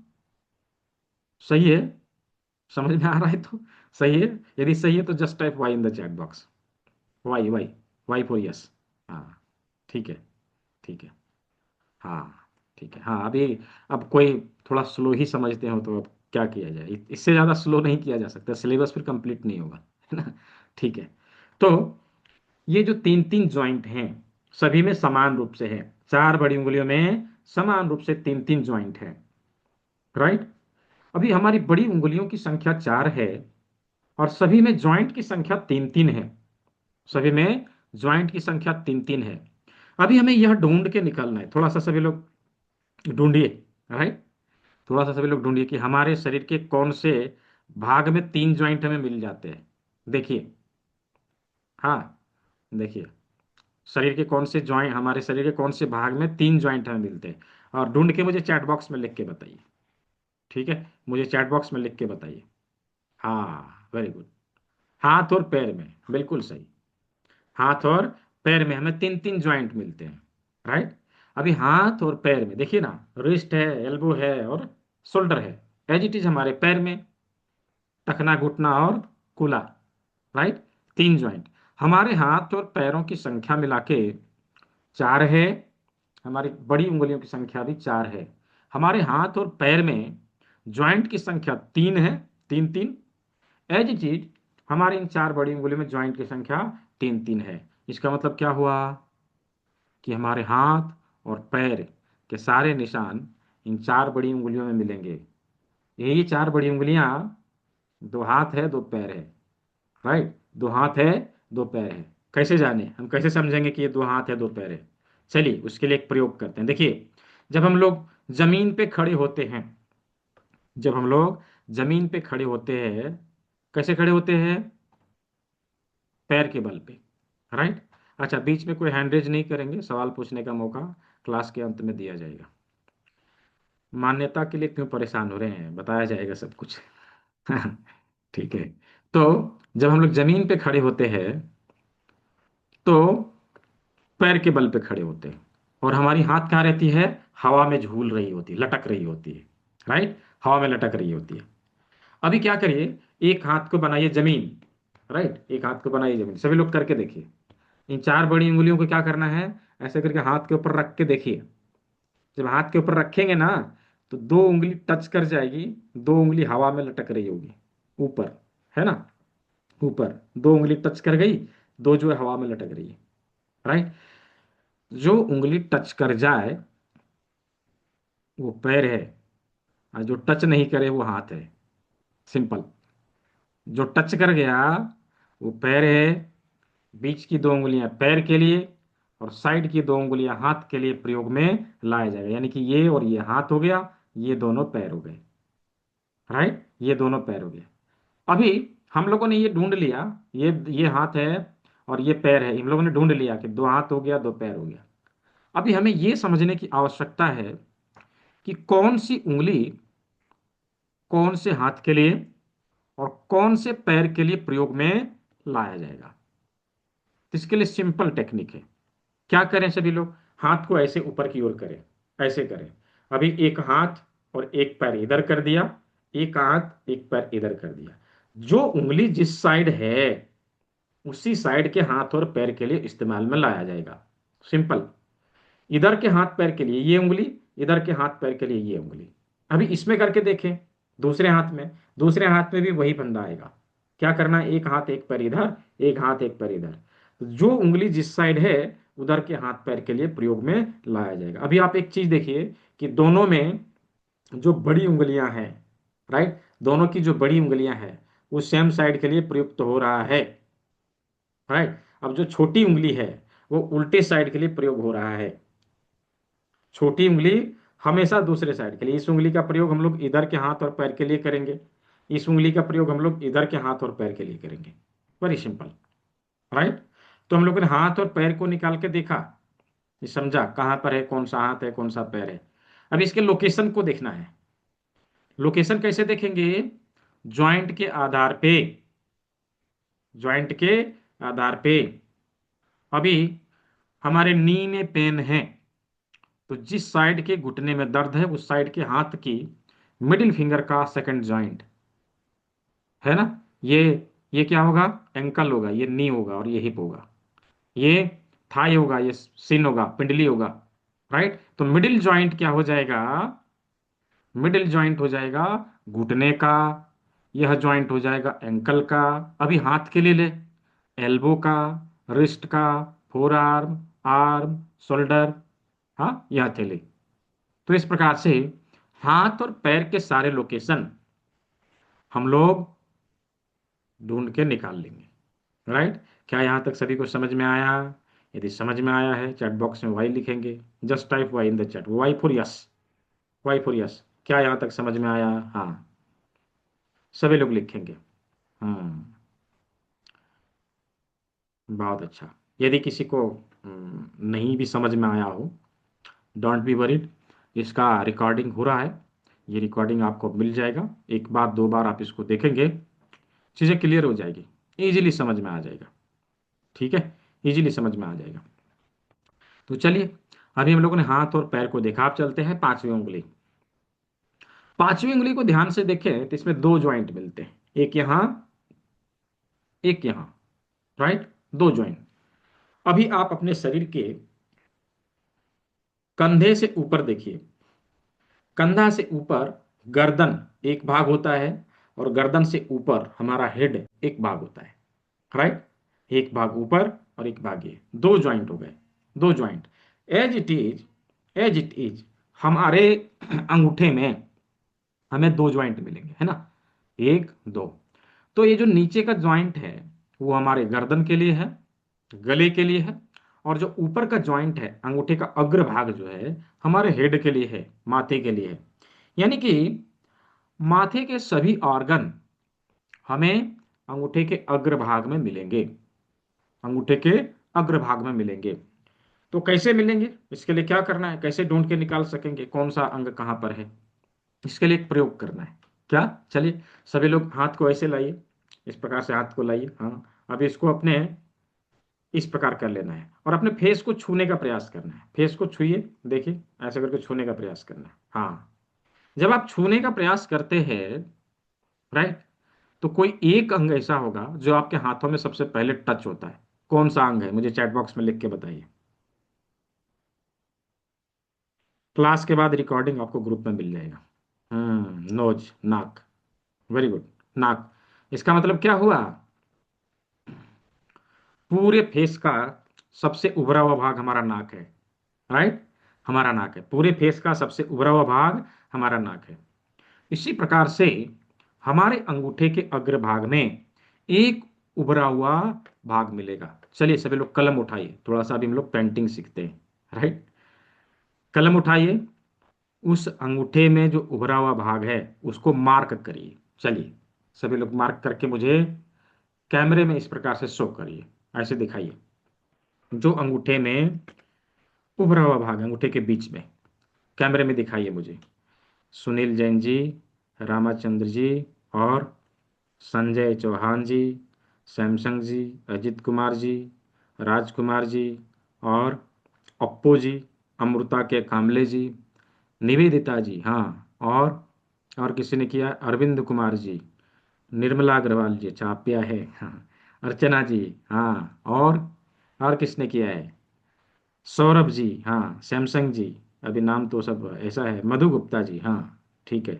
सही है? समझ में आ रहा है तो सही है। यदि सही है तो just type Y in the chat box. Y Y, Y for yes. हाँ, ठीक है, ठीक है। हाँ, ठीक है। हाँ, अभी अब कोई थोड़ा स्लो ही समझते हो तो अब क्या किया जाए, इससे ज़्यादा स्लो नहीं किया जा सकता, सिलेबस फिर कंप्लीट नहीं होगा, है ना। ठीक है। तो ये जो तीन तीन जॉइंट हैं सभी में समान रूप से है, चार बड़ी उंगलियों में समान रूप से तीन तीन जॉइंट है, राइट। अभी हमारी बड़ी उंगलियों की संख्या चार है और सभी में जॉइंट की संख्या तीन तीन है। सभी में जॉइंट की संख्या तीन तीन है। अभी हमें यह ढूंढ के निकालना है, थोड़ा सा सभी लोग ढूंढिए, राइट। थोड़ा सा सभी लोग ढूंढिए कि हमारे शरीर के कौन से भाग में तीन जॉइंट हमें मिल जाते हैं। देखिए, हाँ, देखिए, शरीर के कौन से जॉइंट, हमारे शरीर के कौन से भाग में तीन जॉइंट हमें मिलते हैं, और ढूंढ के मुझे चैट बॉक्स में लिख के बताइए। ठीक है, मुझे चैट बॉक्स में लिख के बताइए। हाँ, वेरी गुड। हाथ और पैर में, बिल्कुल सही। हाथ और पैर में हमें तीन तीन जॉइंट मिलते हैं, राइट। अभी हाथ और पैर में देखिए ना, रिस्ट है, एल्बो है और शोल्डर है। एज इट इज हमारे पैर में टखना, घुटना और कूला, राइट। तीन जॉइंट। हमारे हाथ और पैरों की संख्या मिला के चार है। हमारी बड़ी उंगलियों की संख्या भी चार है। हमारे हाथ और पैर में जॉइंट की संख्या तीन है, तीन तीन। एज इट इज हमारे इन चार बड़ी उंगलियों में जॉइंट की संख्या तीन तीन है। इसका मतलब क्या हुआ कि हमारे हाथ और पैर के सारे निशान इन चार बड़ी उंगलियों में मिलेंगे। यही चार बड़ी उंगलियां, दो हाथ है दो पैर है, राइट। दो हाथ है दो पैर है। कैसे जाने, हम कैसे समझेंगे कि ये दो हाथ है दो पैर है? चलिए उसके लिए एक प्रयोग करते हैं। देखिए, जब हम लोग जमीन पे खड़े होते हैं, जब हम लोग जमीन पे खड़े होते हैं, कैसे खड़े होते हैं? पैर के बल पे, राइट। अच्छा, बीच में कोई हैंड रेज नहीं करेंगे, सवाल पूछने का मौका क्लास के अंत में दिया जाएगा। मान्यता के लिए क्यों परेशान हो रहे हैं, बताया जाएगा सब कुछ। ठीक है। तो जब हम लोग जमीन पे खड़े होते हैं तो पैर के बल पे खड़े होते हैं, और हमारी हाथ कहाँ रहती है? हवा में झूल रही होती है, लटक रही होती है, राइट। हवा में लटक रही होती है। अभी क्या करिए, एक हाथ को बनाइए जमीन, राइट। एक हाथ को बनाइए जमीन, सभी लोग करके देखिए। इन चार बड़ी उंगलियों को क्या करना है, ऐसे करके हाथ के ऊपर रख के देखिए। जब हाथ के ऊपर रखेंगे ना, तो दो उंगली टच कर जाएगी, दो उंगली हवा में लटक रही होगी ऊपर, है ना। ऊपर दो उंगली टच कर गई, दो जो है हवा में लटक रही है, राइट। जो उंगली टच कर जाए वो पैर है, और जो टच नहीं करे वो हाथ है। सिंपल। जो टच कर गया वो पैर है, बीच की दो उंगलियां पैर के लिए और साइड की दो उंगलियां हाथ के लिए प्रयोग में लाया जाएगा, यानी कि ये और ये हाथ हो गया, ये दोनों पैर हो गए, राइट। ये दोनों पैर हो गए। अभी हम लोगों ने ये ढूंढ लिया, ये हाथ है और ये पैर है, इन लोगों ने ढूंढ लिया कि दो हाथ हो गया दो पैर हो गया। अभी हमें ये समझने की आवश्यकता है कि कौन सी उंगली कौन से हाथ के लिए और कौन से पैर के लिए प्रयोग में लाया जाएगा। तो इसके लिए सिंपल टेक्निक है। क्या करें सभी लोग, हाथ को ऐसे ऊपर की ओर करें, ऐसे करें। अभी एक हाथ और एक पैर इधर कर दिया, एक हाथ एक पैर इधर कर दिया। जो उंगली जिस साइड है उसी साइड के हाथ और पैर के लिए इस्तेमाल में लाया जाएगा। सिंपल। इधर के हाथ पैर के लिए ये उंगली, इधर के हाथ पैर के लिए ये उंगली। अभी इसमें करके देखें, दूसरे हाथ में, दूसरे हाथ में भी वही फंदा आएगा। क्या करना है, एक हाथ एक पैर इधर, एक हाथ एक पैर इधर। जो उंगली जिस साइड है उधर के हाथ पैर के लिए प्रयोग में लाया जाएगा। अभी आप एक चीज देखिए कि दोनों में जो बड़ी उंगलियां हैं, राइट, दोनों की जो बड़ी उंगलियां हैं वो सेम साइड के लिए प्रयुक्त हो रहा है, राइट। अब जो छोटी उंगली है वो उल्टे साइड के लिए प्रयोग हो रहा है। छोटी उंगली हमेशा दूसरे साइड के लिए, इस उंगली का प्रयोग हम लोग इधर के हाथ और पैर के लिए करेंगे, इस उंगली का प्रयोग हम लोग इधर के हाथ और पैर के लिए करेंगे। Very simple, right. तो हम लोगों ने हाथ और पैर को निकाल के देखा, ये समझा कहाँ पर है, कौन सा हाथ है कौन सा पैर है। अब इसके लोकेशन को देखना है। लोकेशन कैसे देखेंगे, ज्वाइंट के आधार पे, ज्वाइंट के आधार पे अभी हमारे नी में पेन है, तो जिस साइड के घुटने में दर्द है उस साइड के हाथ की मिडिल फिंगर का सेकंड ज्वाइंट है ना, ये ये क्या होगा, एंकल होगा, ये नी होगा और ये हिप होगा, ये थाई होगा, ये सिन होगा, पिंडली होगा, राइट। तो मिडिल जॉइंट क्या हो जाएगा, मिडिल जॉइंट हो जाएगा घुटने का, यह जॉइंट हो जाएगा एंकल का। अभी हाथ के लिए ले, एल्बो का, रिस्ट का, फोर आर्म, आर्म, शोल्डर, हाँ यह हथेली। तो इस प्रकार से हाथ और पैर के सारे लोकेशन हम लोग ढूंढ के निकाल लेंगे, राइट। क्या यहाँ तक सभी को समझ में आया? यदि समझ में आया है चैट बॉक्स में वाई लिखेंगे, just type Y in the chat, Y for yes, Y for yes. क्या यहाँ तक समझ में आया? हाँ, सभी लोग लिखेंगे। हम्म, बहुत अच्छा। यदि किसी को नहीं भी समझ में आया हो, डोंट बी वरीड, इसका रिकॉर्डिंग हो रहा है, ये रिकॉर्डिंग आपको मिल जाएगा, एक बार दो बार आप इसको देखेंगे, चीज़ें क्लियर हो जाएगी, इजीली समझ में आ जाएगा, ठीक है, इजीली समझ में आ जाएगा। तो चलिए, अभी हम लोगों ने हाथ और पैर को देखा, आप चलते हैं पांचवी उंगली। पांचवी उंगली को ध्यान से देखें तो इसमें दो ज्वाइंट मिलते हैं, एक यहां, एक यहां, राइट, दो ज्वाइंट। अभी आप अपने शरीर के कंधे से ऊपर देखिए, कंधा से ऊपर गर्दन एक भाग होता है, और गर्दन से ऊपर हमारा हेड एक भाग होता है, राइट। एक भाग ऊपर और एक भाग ये, दो ज्वाइंट हो गए, दो joint. As it is, as it is हमारे अंगूठे में हमें दो ज्वाइंट मिलेंगे, है ना, एक दो। तो ये जो नीचे का ज्वाइंट है वो हमारे गर्दन के लिए है, गले के लिए है, और जो ऊपर का ज्वाइंट है अंगूठे का अग्र भाग जो है हमारे हेड के लिए है, माथे के लिए है। यानी कि माथे के सभी ऑर्गन हमें अंगूठे के अग्र भाग में मिलेंगे, अंगूठे के अग्र भाग में मिलेंगे। तो कैसे मिलेंगे, इसके लिए क्या करना है, कैसे ढूंढ के निकाल सकेंगे कौन सा अंग कहाँ पर है, इसके लिए एक प्रयोग करना है। क्या, चलिए सभी लोग हाथ को ऐसे लाइए, इस प्रकार से हाथ को लाइए, हाँ। अब इसको अपने इस प्रकार कर लेना है और अपने फेस को छूने का प्रयास करना है, फेस को छूइए, देखिए ऐसे करके छूने का प्रयास करना है, हाँ। जब आप छूने का प्रयास करते हैं, राइट, तो कोई एक अंग ऐसा होगा जो आपके हाथों में सबसे पहले टच होता है, कौन सा अंग है मुझे चैट बॉक्स में लिख के बताइए। क्लास के बाद रिकॉर्डिंग आपको ग्रुप में मिल जाएगा। नोज, नाक, वेरी गुड, नाक। इसका मतलब क्या हुआ, पूरे फेस का सबसे उभरा हुआ भाग हमारा नाक है, राइट, हमारा नाक है, पूरे फेस का सबसे उभरा हुआ भाग हमारा नाक है। इसी प्रकार से हमारे अंगूठे के अग्र भाग में एक उभरा हुआ भाग मिलेगा। चलिए सभी लोग कलम उठाइए, थोड़ा सा अभी हम लोग पेंटिंग सीखते हैं, राइट। कलम उठाइए, उस अंगूठे में जो उभरा हुआ भाग है उसको मार्क करिए। चलिए सभी लोग मार्क करके मुझे कैमरे में इस प्रकार से शो करिए, ऐसे दिखाइए, जो अंगूठे में उभरा हुआ भाग है अंगूठे के बीच में, कैमरे में दिखाइए मुझे। सुनील जैन जी, रामाचंद्र जी, और संजय चौहान जी, सैमसंग जी, अजित कुमार जी, राजकुमार जी, और अप्पू जी, अमृता के कामले जी, निवेदिता जी, हाँ, और किसी ने किया, अरविंद कुमार जी, निर्मला अग्रवाल जी, चाप्या है, हाँ, अर्चना जी, हाँ, और किसने किया है, सौरभ जी, हाँ, सैमसंग जी, अभी नाम तो सब ऐसा है, मधु गुप्ता जी, हाँ, ठीक है,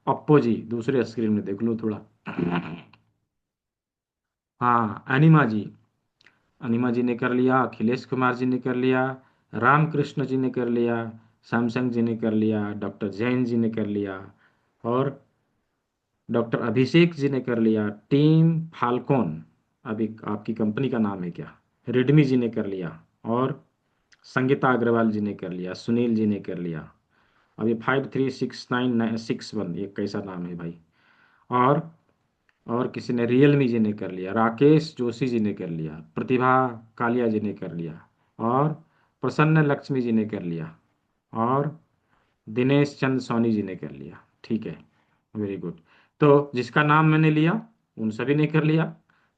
अप्पो जी, दूसरे स्क्रीन में देख लो थोड़ा, हाँ, अनिमा जी, अनिमा जी ने कर लिया, अखिलेश कुमार जी ने कर लिया, रामकृष्ण जी ने कर लिया, सैमसंग जी ने कर लिया, डॉक्टर जैन जी ने कर लिया, और डॉक्टर अभिषेक जी ने कर लिया, टीम फाल्कोन, अभी आपकी कंपनी का नाम है क्या, रेडमी जी ने कर लिया, और संगीता अग्रवाल जी ने कर लिया, सुनील जी ने कर लिया। अब ये 536961, ये कैसा नाम है भाई, और और किसी ने, रियलमी जी ने कर लिया, राकेश जोशी जी ने कर लिया, प्रतिभा कालिया जी ने कर लिया, और प्रसन्न लक्ष्मी जी ने कर लिया, और दिनेश चंद सोनी जी ने कर लिया, ठीक है, वेरी गुड। तो जिसका नाम मैंने लिया उन सभी ने कर लिया,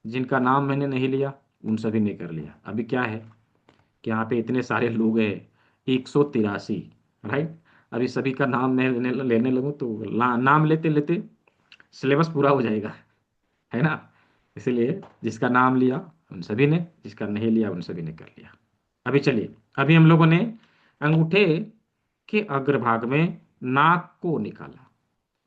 जिनका नाम मैंने नहीं लिया उन सभी ने कर लिया। अभी क्या है कि यहाँ पे इतने सारे लोग हैं, 183, राइट। अभी सभी का नाम मैं लेने लगूँ तो नाम लेते लेते सिलेबस पूरा हो जाएगा, है ना। इसलिए जिसका नाम लिया उन सभी ने, जिसका नहीं लिया उन सभी ने कर लिया। अभी चलिए, अभी हम लोगों ने अंगूठे के अग्रभाग में नाक को निकाला।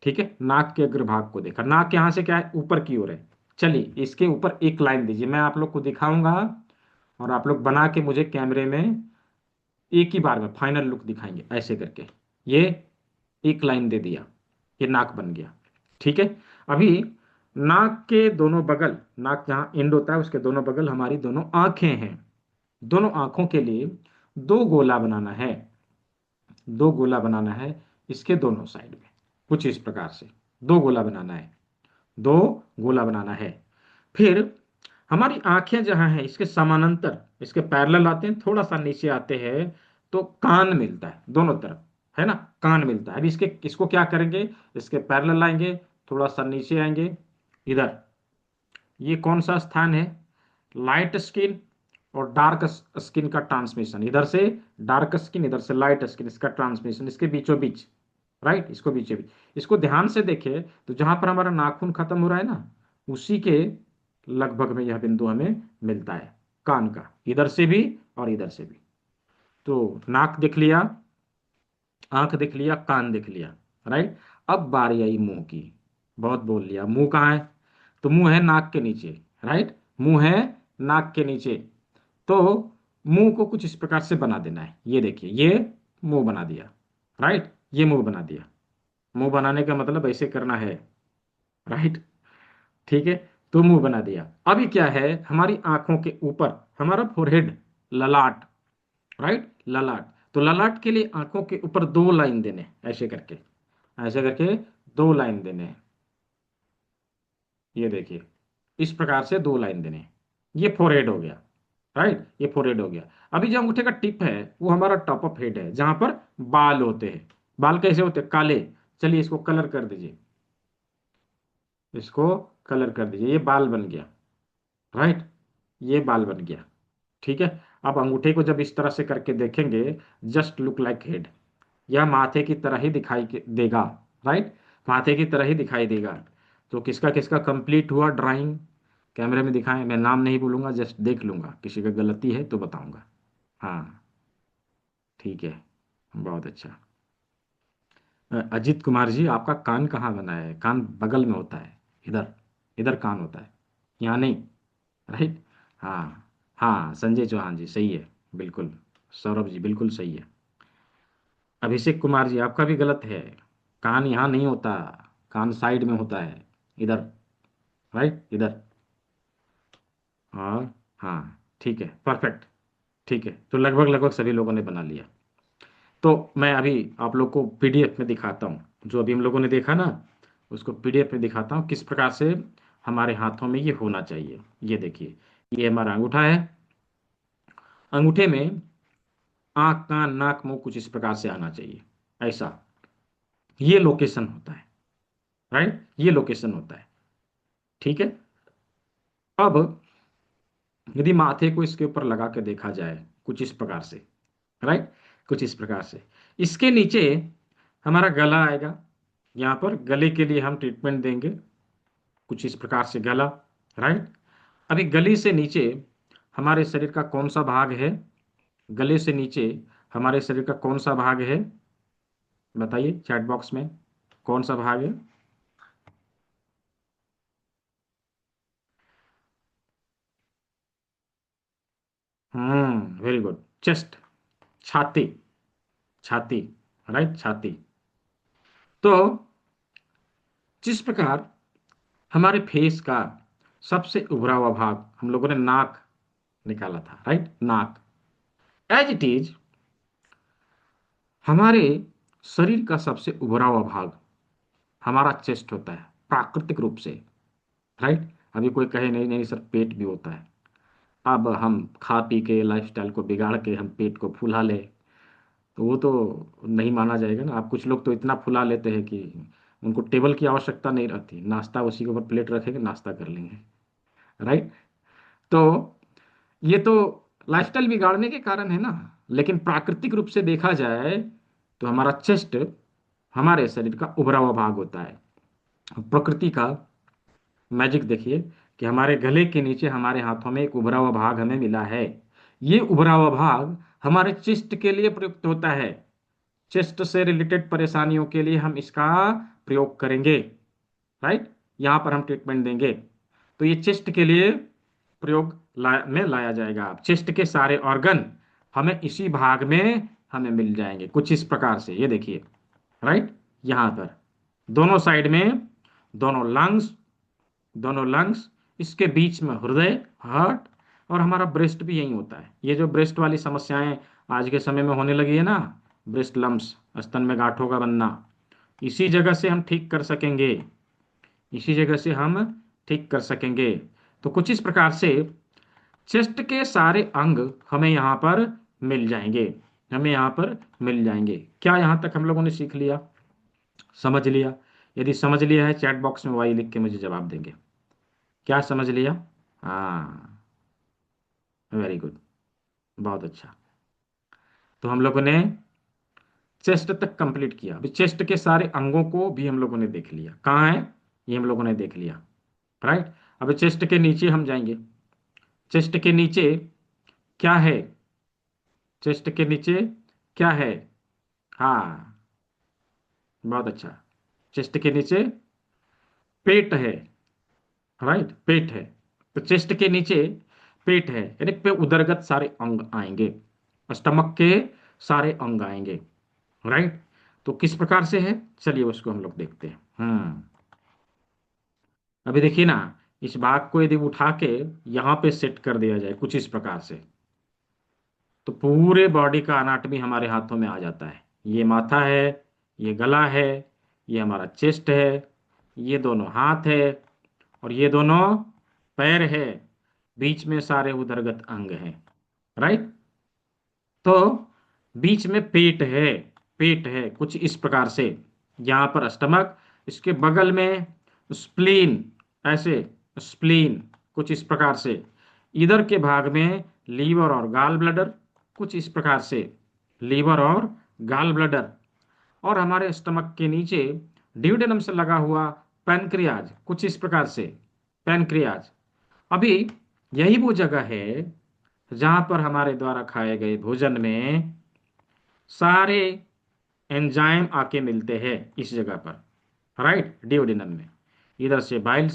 ठीक है, नाक के अग्रभाग को देखा। नाक यहाँ से क्या है, ऊपर की ओर है। चलिए इसके ऊपर एक लाइन दीजिए, मैं आप लोग को दिखाऊंगा और आप लोग बना के मुझे कैमरे में एक ही बार में फाइनल लुक दिखाएंगे ऐसे करके। ये एक लाइन दे दिया, ये नाक बन गया। ठीक है। अभी नाक के दोनों बगल, नाक जहाँ एंड होता है उसके दोनों बगल हमारी दोनों आंखें हैं। दोनों आंखों के लिए दो गोला बनाना है, दो गोला बनाना है इसके दोनों साइड में, कुछ इस प्रकार से दो गोला बनाना है, दो गोला बनाना है। फिर हमारी आंखें जहां हैं इसके समानांतर, इसके पैरेलल आते हैं, थोड़ा सा नीचे आते हैं तो कान मिलता है दोनों तरफ, है ना, कान मिलता है। अभी इसके इसको क्या करेंगे, इसके पैरेलल आएंगे, थोड़ा सा नीचे आएंगे इधर। ये कौन सा स्थान है, लाइट स्किन और डार्क स्किन का ट्रांसमिशन, इधर से डार्क स्किन इधर से लाइट स्किन, इसका ट्रांसमिशन इसके बीचों बीच, राइट, इसको बीचों बीच। इसको ध्यान से देखें तो जहां पर हमारा नाखून खत्म हो रहा है ना, उसी के लगभग में यह बिंदु हमें मिलता है कान का, इधर से भी और इधर से भी। तो नाक देख लिया, आंख देख लिया, कान देख लिया, राइट। अब बारी आई मुंह की। बहुत बोल लिया, मुंह कहाँ है, तो मुंह है नाक के नीचे, राइट, मुंह है नाक के नीचे। तो मुंह को कुछ इस प्रकार से बना देना है। ये देखिए, ये मुंह बना दिया, राइट, ये मुंह बना दिया। मुंह बनाने का मतलब ऐसे करना है, राइट, ठीक है। तो मुंह बना दिया। अभी क्या है, हमारी आंखों के ऊपर हमारा फोरहेड, ललाट, राइट, ललाट। तो ललाट के लिए आंखों के ऊपर दो लाइन देने, ऐसे करके, ऐसे करके दो लाइन देने हैं। ये देखिए, इस प्रकार से दो लाइन देने हैं। ये फोरहेड हो गया, राइट, ये फोरहेड हो गया। अभी जो अंगूठे का टिप है वो हमारा टॉप ऑफ हेड है, जहां पर बाल होते हैं। बाल कैसे होते हैं, काले। चलिए इसको कलर कर दीजिए, इसको कलर कर दीजिए, ये बाल बन गया, राइट, ये बाल बन गया। ठीक है। अब अंगूठे को जब इस तरह से करके देखेंगे, जस्ट लुक लाइक हेड, यह माथे की तरह ही दिखाई देगा, राइट, माथे की तरह ही दिखाई देगा। तो किसका किसका कंप्लीट हुआ ड्राइंग, कैमरे में दिखाएं, मैं नाम नहीं बोलूंगा, जस्ट देख लूंगा, किसी का गलती है तो बताऊंगा। हाँ, ठीक है, बहुत अच्छा। अजीत कुमार जी, आपका कान कहाँ बना है, कान बगल में होता है, इधर, इधर कान होता है, यहाँ नहीं, राइट। हाँ, हाँ संजय चौहान जी सही है, बिल्कुल। सौरभ जी बिल्कुल सही है। अभिषेक कुमार जी आपका भी गलत है, कान यहाँ नहीं होता, कान साइड में होता है, इधर, राइट, इधर। और हाँ, ठीक है, परफेक्ट, ठीक है। तो लगभग लगभग सभी लोगों ने बना लिया। तो मैं अभी आप लोग को पीडीएफ में दिखाता हूँ, जो अभी हम लोगों ने देखा ना, उसको पीडीएफ में दिखाता हूँ किस प्रकार से हमारे हाथों में ये होना चाहिए। ये देखिए, ये हमारा अंगूठा है, अंगूठे में आंख, कान, नाक, मुंह कुछ इस प्रकार से आना चाहिए, ऐसा। ये लोकेशन होता है, राइट, ये लोकेशन होता है। ठीक है। अब यदि माथे को इसके ऊपर लगा के देखा जाए कुछ इस प्रकार से, राइट, कुछ इस प्रकार से, इसके नीचे हमारा गला आएगा। यहाँ पर गले के लिए हम ट्रीटमेंट देंगे, कुछ इस प्रकार से गला, राइट। अभी गले से नीचे हमारे शरीर का कौन सा भाग है, गले से नीचे हमारे शरीर का कौन सा भाग है, बताइए चैट बॉक्स में, कौन सा भाग है। वेरी गुड, चेस्ट, छाती, छाती, राइट, छाती। तो जिस प्रकार हमारे फेस का सबसे उभरा हुआ भाग हम लोगों ने नाक निकाला था, राइट, नाक, एज इट इज हमारे शरीर का सबसे उभरा हुआ भाग हमारा चेस्ट होता है प्राकृतिक रूप से, राइट। अभी कोई कहे नहीं नहीं सर पेट भी होता है, अब हम खा पी के लाइफस्टाइल को बिगाड़ के हम पेट को फुला ले, तो वो तो नहीं माना जाएगा ना। आप कुछ लोग तो इतना फुला लेते हैं कि उनको टेबल की आवश्यकता नहीं रहती, नाश्ता उसी के ऊपर प्लेट रखेंगे, नाश्ता कर लेंगे। राइट। तो ये तो लाइफस्टाइल बिगाड़ने के कारण है ना। लेकिन प्राकृतिक रूप से देखा जाए तो हमारा चेस्ट हमारे शरीर का उभरा हुआ भाग होता है। प्रकृति का मैजिक देखिए कि हमारे गले के नीचे हमारे हाथों में एक उभरा हुआ भाग हमें मिला है। ये उभरा हुआ भाग हमारे चेस्ट के लिए प्रयुक्त होता है। चेस्ट से रिलेटेड परेशानियों के लिए हम इसका प्रयोग करेंगे। राइट। यहाँ पर हम ट्रीटमेंट देंगे। तो ये चेस्ट के लिए में लाया जाएगा। अब चेस्ट के सारे ऑर्गन हमें इसी भाग में हमें मिल जाएंगे कुछ इस प्रकार से, ये देखिए। राइट। यहाँ पर दोनों साइड में दोनों लंग्स, इसके बीच में हृदय, हार्ट, और हमारा ब्रेस्ट भी यही होता है। ये जो ब्रेस्ट वाली समस्याएं आज के समय में होने लगी है ना, ब्रेस्ट लम्प्स, स्तन में गांठों का बनना, इसी जगह से हम ठीक कर सकेंगे। इसी जगह से हम ठीक कर सकेंगे। तो कुछ इस प्रकार से चेस्ट के सारे अंग हमें यहाँ पर मिल जाएंगे। हमें यहाँ पर मिल जाएंगे। क्या यहाँ तक हम लोगों ने सीख लिया, समझ लिया? यदि समझ लिया है, चैट बॉक्स में वाई लिख के मुझे जवाब देंगे। क्या समझ लिया? हाँ, वेरी गुड, बहुत अच्छा। तो हम लोगों ने चेस्ट तक कंप्लीट किया। अभी चेस्ट के सारे अंगों को भी हम लोगों ने देख लिया। कहाँ है ये हम लोगों ने देख लिया। राइट। अब चेस्ट के नीचे हम जाएंगे। चेस्ट के नीचे क्या है? चेस्ट के नीचे क्या है? हाँ, बहुत अच्छा। चेस्ट के नीचे पेट है। राइट, पेट है। तो चेस्ट के नीचे पेट है, यानी पे उदरगत सारे अंग आएंगे, स्टमक के सारे अंग आएंगे। राइट। तो किस प्रकार से है, चलिए उसको हम लोग देखते हैं। अभी देखिए ना, इस भाग को यदि उठा के यहाँ पे सेट कर दिया जाए कुछ इस प्रकार से, तो पूरे बॉडी का अनाटमी हमारे हाथों में आ जाता है। ये माथा है, ये गला है, ये हमारा चेस्ट है, ये दोनों हाथ है, और ये दोनों पैर है। बीच में सारे उदरगत अंग हैं। राइट। तो बीच में पेट है। पेट है कुछ इस प्रकार से, यहाँ पर स्टमक, इसके बगल में स्प्लीन, ऐसे स्प्लीन कुछ इस प्रकार से, इधर के भाग में लीवर और गाल ब्लडर कुछ इस प्रकार से, लीवर और गाल ब्लडर, और हमारे स्टमक के नीचे ड्यूडेनम से लगा हुआ पैनक्रियाज कुछ इस प्रकार से, पैनक्रियाज। अभी यही वो जगह है जहां पर हमारे द्वारा खाए गए भोजन में सारे एंजाइम आके मिलते हैं इस जगह पर। राइट, डिओडिनम में। इधर से बाइल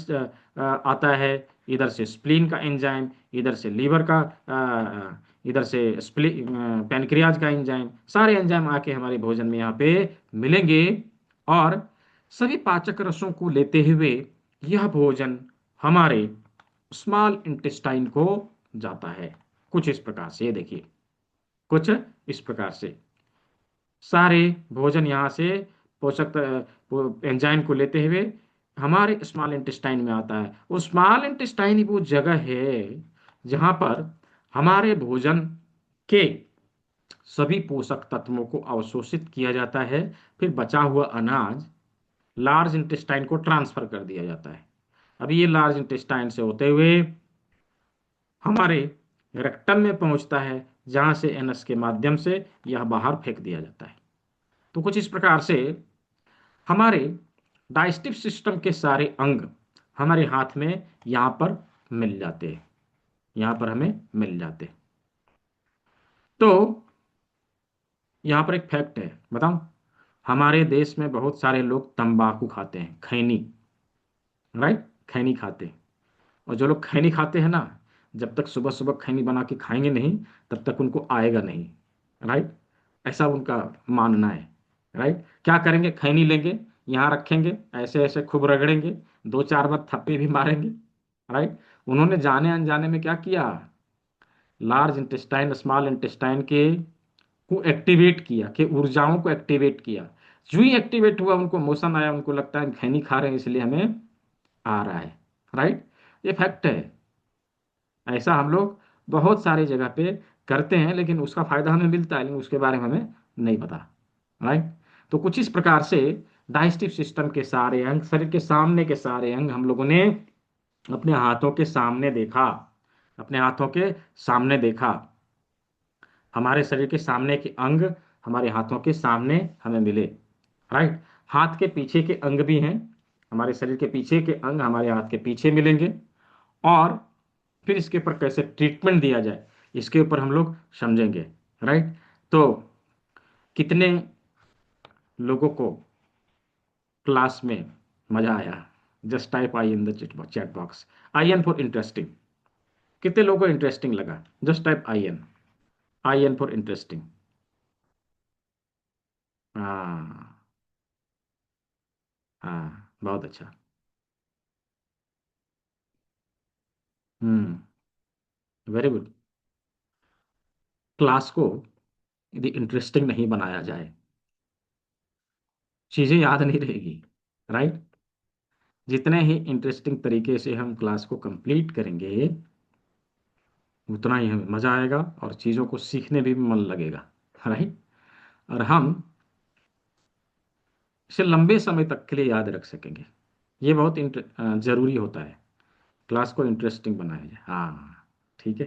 आता है, इधर से स्प्लीन का एंजाइम, इधर से लीवर का, इधर से पैनक्रियाज का एंजाइम, सारे एंजाइम आके हमारे भोजन में यहाँ पे मिलेंगे। और सभी पाचक रसों को लेते हुए यह भोजन हमारे स्मॉल इंटेस्टाइन को जाता है कुछ इस प्रकार से। ये देखिए, कुछ इस प्रकार से सारे भोजन यहाँ से पोषक एंजाइम को लेते हुए हमारे स्मॉल इंटेस्टाइन में आता है। वो स्मॉल इंटेस्टाइन वो जगह है जहाँ पर हमारे भोजन के सभी पोषक तत्वों को अवशोषित किया जाता है। फिर बचा हुआ अनाज लार्ज इंटेस्टाइन को ट्रांसफर कर दिया जाता है। अभी ये लार्ज इंटेस्टाइन से होते हुए हमारे रेक्टम में पहुंचता है, जहां से एनस के माध्यम से यह बाहर फेंक दिया जाता है। तो कुछ इस प्रकार से हमारे डाइजेस्टिव सिस्टम के सारे अंग हमारे हाथ में यहाँ पर मिल जाते हैं। यहाँ पर हमें मिल जाते हैं। तो यहाँ पर एक फैक्ट है, बताऊं। हमारे देश में बहुत सारे लोग तंबाकू खाते हैं, खैनी। राइट, खैनी खाते हैं। और जो लोग खैनी खाते हैं ना, जब तक सुबह सुबह खैनी बना के खाएंगे नहीं, तब तक उनको आएगा नहीं। राइट, ऐसा उनका मानना है। राइट, क्या करेंगे, खैनी लेंगे, यहाँ रखेंगे, ऐसे ऐसे खूब रगड़ेंगे, दो चार बार थप्पे भी मारेंगे। राइट। उन्होंने जाने अनजाने में क्या किया, लार्ज इंटेस्टाइन स्मॉल इंटेस्टाइन के को एक्टिवेट किया, कि ऊर्जाओं को एक्टिवेट किया। जो ही एक्टिवेट हुआ, उनको मोशन आया, उनको लगता है खैनी खा रहे हैं इसलिए हमें आ रहा है। राइट, ये फैक्ट है। ऐसा हम लोग बहुत सारी जगह पे करते हैं, लेकिन उसका फायदा हमें मिलता है, लेकिन उसके बारे में हमें नहीं पता। राइट। तो कुछ इस प्रकार से डाइजेस्टिव सिस्टम के सारे अंग, शरीर के सामने के सारे अंग हम लोगों ने अपने हाथों के सामने देखा। अपने हाथों के सामने देखा। हमारे शरीर के सामने के अंग हमारे हाथों के सामने हमें मिले। राइट। हाथ के पीछे के अंग भी हैं। हमारे शरीर के पीछे के अंग हमारे हाथ के पीछे मिलेंगे। और फिर इसके ऊपर कैसे ट्रीटमेंट दिया जाए, इसके ऊपर हम लोग समझेंगे। राइट। तो कितने लोगों को क्लास में मजा आया? Just type I in the chat box. I N for interesting. कितने लोगों को इंटरेस्टिंग लगा? Just type I N. I N for interesting. हाँ। हाँ, बहुत अच्छा। हम्म। Very good. क्लास को यदि इंटरेस्टिंग नहीं बनाया जाए, चीजें याद नहीं रहेगी। राइट। जितने ही इंटरेस्टिंग तरीके से हम क्लास को कंप्लीट करेंगे, उतना ही हमें मजा आएगा और चीजों को सीखने में भी मन लगेगा। राइट। और हम इसे लंबे समय तक के लिए याद रख सकेंगे। ये बहुत जरूरी होता है। क्लास को इंटरेस्टिंग बनाया जाए। हाँ। ठीक है।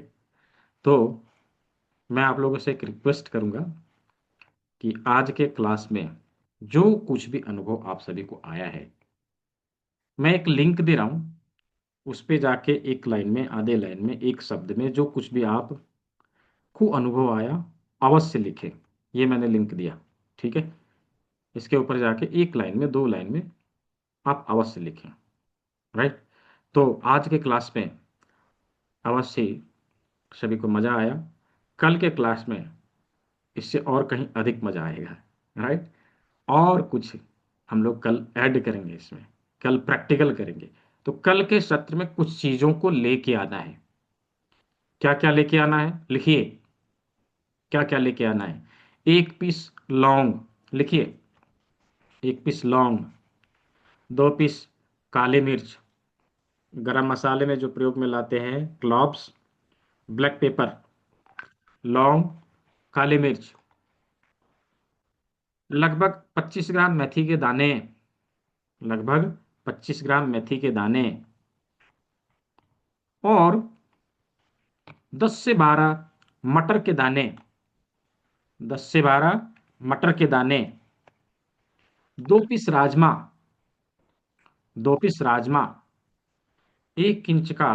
तो मैं आप लोगों से एक रिक्वेस्ट करूंगा कि आज के क्लास में जो कुछ भी अनुभव आप सभी को आया है, मैं एक लिंक दे रहा हूं। उस पे जाके एक लाइन में, आधे लाइन में, एक शब्द में जो कुछ भी आपको अनुभव आया अवश्य लिखें। ये मैंने लिंक दिया। ठीक है। इसके ऊपर जाके एक लाइन में, दो लाइन में आप अवश्य लिखें। राइट। तो आज के क्लास में अवश्य सभी को मजा आया। कल के क्लास में इससे और कहीं अधिक मजा आएगा। राइट। और कुछ हम लोग कल ऐड करेंगे इसमें। कल प्रैक्टिकल करेंगे। तो कल के सत्र में कुछ चीजों को लेके आना है। क्या क्या लेके आना है? लिखिए। क्या क्या लेके आना है? एक पीस लौंग। लिखिए। एक पीस लौंग। दो पीस काली मिर्च। गरम मसाले में जो प्रयोग में लाते हैं, क्लॉव्स, ब्लैक पेपर, लौंग, काली मिर्च। लगभग 25 ग्राम मेथी के दाने। लगभग 25 ग्राम मेथी के दाने। और 10 से 12 मटर के दाने। 10 से 12 मटर के दाने। दो पीस राजमा। दो पीस राजमा। 1 इंच का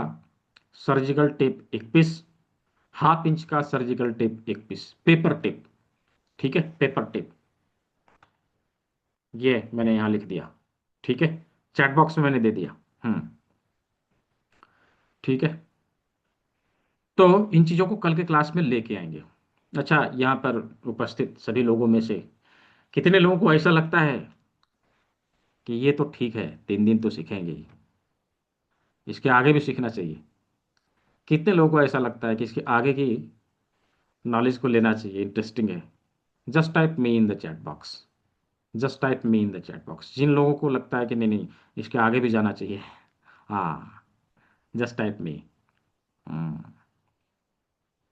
सर्जिकल टेप एक पीस। हाफ इंच का सर्जिकल टेप एक पीस, पेपर टेप। ठीक है, पेपर टेप। ये मैंने यहां लिख दिया। ठीक है। चैट बॉक्स में मैंने दे दिया। ठीक है। तो इन चीजों को कल के क्लास में लेके आएंगे। अच्छा, यहाँ पर उपस्थित सभी लोगों में से कितने लोगों को ऐसा लगता है कि ये तो ठीक है, 3 दिन तो सीखेंगे ही, इसके आगे भी सीखना चाहिए? कितने लोगों को ऐसा लगता है कि इसके आगे की नॉलेज को लेना चाहिए, इंटरेस्टिंग है? Just type me in the chat box. Just type me in the chat box जिन लोगों को लगता है कि नहीं नहीं, इसके आगे भी जाना चाहिए। हाँ। Just type me.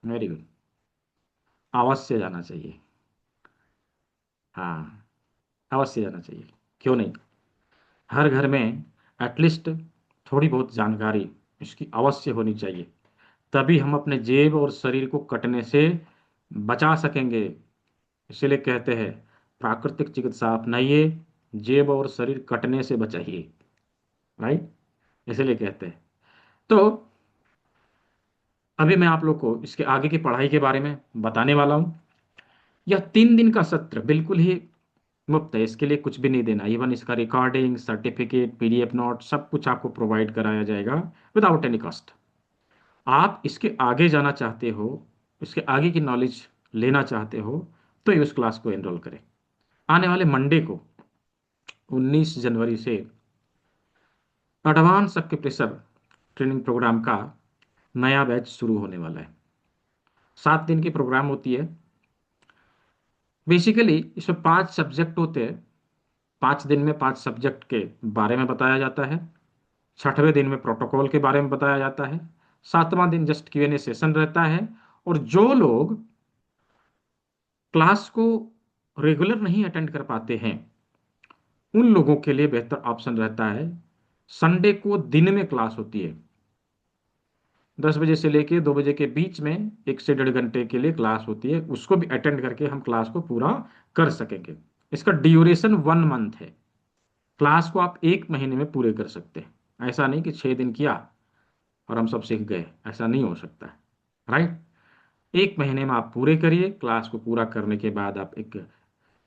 Very good. अवश्य जाना चाहिए। हाँ, अवश्य जाना चाहिए। क्यों नहीं? हर घर में एटलीस्ट थोड़ी बहुत जानकारी इसकी अवश्य होनी चाहिए। तभी हम अपने जेब और शरीर को कटने से बचा सकेंगे। इसीलिए कहते हैं, प्राकृतिक चिकित्सा अपनाइए, जेब और शरीर कटने से बचाइए। राइट। इसीलिए कहते हैं। तो अभी मैं आप लोग को इसके आगे की पढ़ाई के बारे में बताने वाला हूं। यह 3 दिन का सत्र बिल्कुल ही मुफ्त है। इसके लिए कुछ भी नहीं देना। इवन इसका रिकॉर्डिंग, सर्टिफिकेट, पीडीएफ नोट सब कुछ आपको प्रोवाइड कराया जाएगा विदाउट एनी कॉस्ट। आप इसके आगे जाना चाहते हो, इसके आगे की नॉलेज लेना चाहते हो, तो ये उस क्लास को एनरोल करें। आने वाले मंडे को 19 जनवरी से एडवांस एक्यूप्रेशर ट्रेनिंग प्रोग्राम का नया बैच शुरू होने वाला है। 7 दिन की प्रोग्राम होती है। बेसिकली इसमें 5 सब्जेक्ट होते हैं। 5 दिन में 5 सब्जेक्ट के बारे में बताया जाता है। 6वें दिन में प्रोटोकॉल के बारे में बताया जाता है। 7वां दिन जस्ट Q&A सेशन रहता है। और जो लोग क्लास को रेगुलर नहीं अटेंड कर पाते हैं, उन लोगों के लिए बेहतर ऑप्शन रहता है, संडे को दिन में क्लास होती है, 10 बजे से लेके 2 बजे के बीच में 1 से 1.5 घंटे के लिए क्लास होती है, उसको भी अटेंड करके हम क्लास को पूरा कर सकेंगे। इसका ड्यूरेशन 1 मंथ है। क्लास को आप 1 महीने में पूरे कर सकते हैं। ऐसा नहीं कि 6 दिन किया और हम सब सीख गए, ऐसा नहीं हो सकता है। राइट। 1 महीने में आप पूरे करिए। क्लास को पूरा करने के बाद आप एक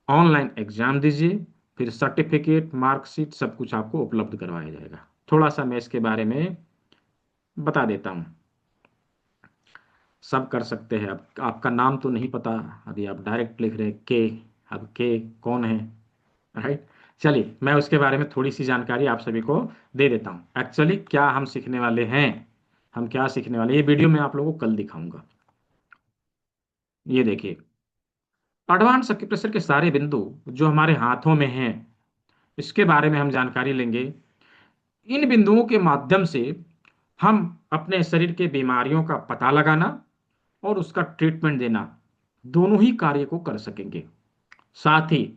ऑनलाइन एग्जाम दीजिए, फिर सर्टिफिकेट, मार्कशीट सब कुछ आपको उपलब्ध करवाया जाएगा। थोड़ा सा मैं इसके बारे में बता देता हूँ। सब कर सकते हैं। अब आपका नाम तो नहीं पता, अभी आप डायरेक्ट लिख रहे हैं के। अब के कौन है? राइट। चलिए मैं उसके बारे में थोड़ी सी जानकारी आप सभी को दे देता हूँ। एक्चुअली क्या हम सीखने वाले हैं, हम क्या सीखने वाले हैं, ये वीडियो मैं आप लोगों को कल दिखाऊंगा। ये देखिए, एडवांस एक्यूप्रेशर के सारे बिंदु जो हमारे हाथों में हैं, इसके बारे में हम जानकारी लेंगे। इन बिंदुओं के माध्यम से हम अपने शरीर के बीमारियों का पता लगाना और उसका ट्रीटमेंट देना, दोनों ही कार्य को कर सकेंगे। साथ ही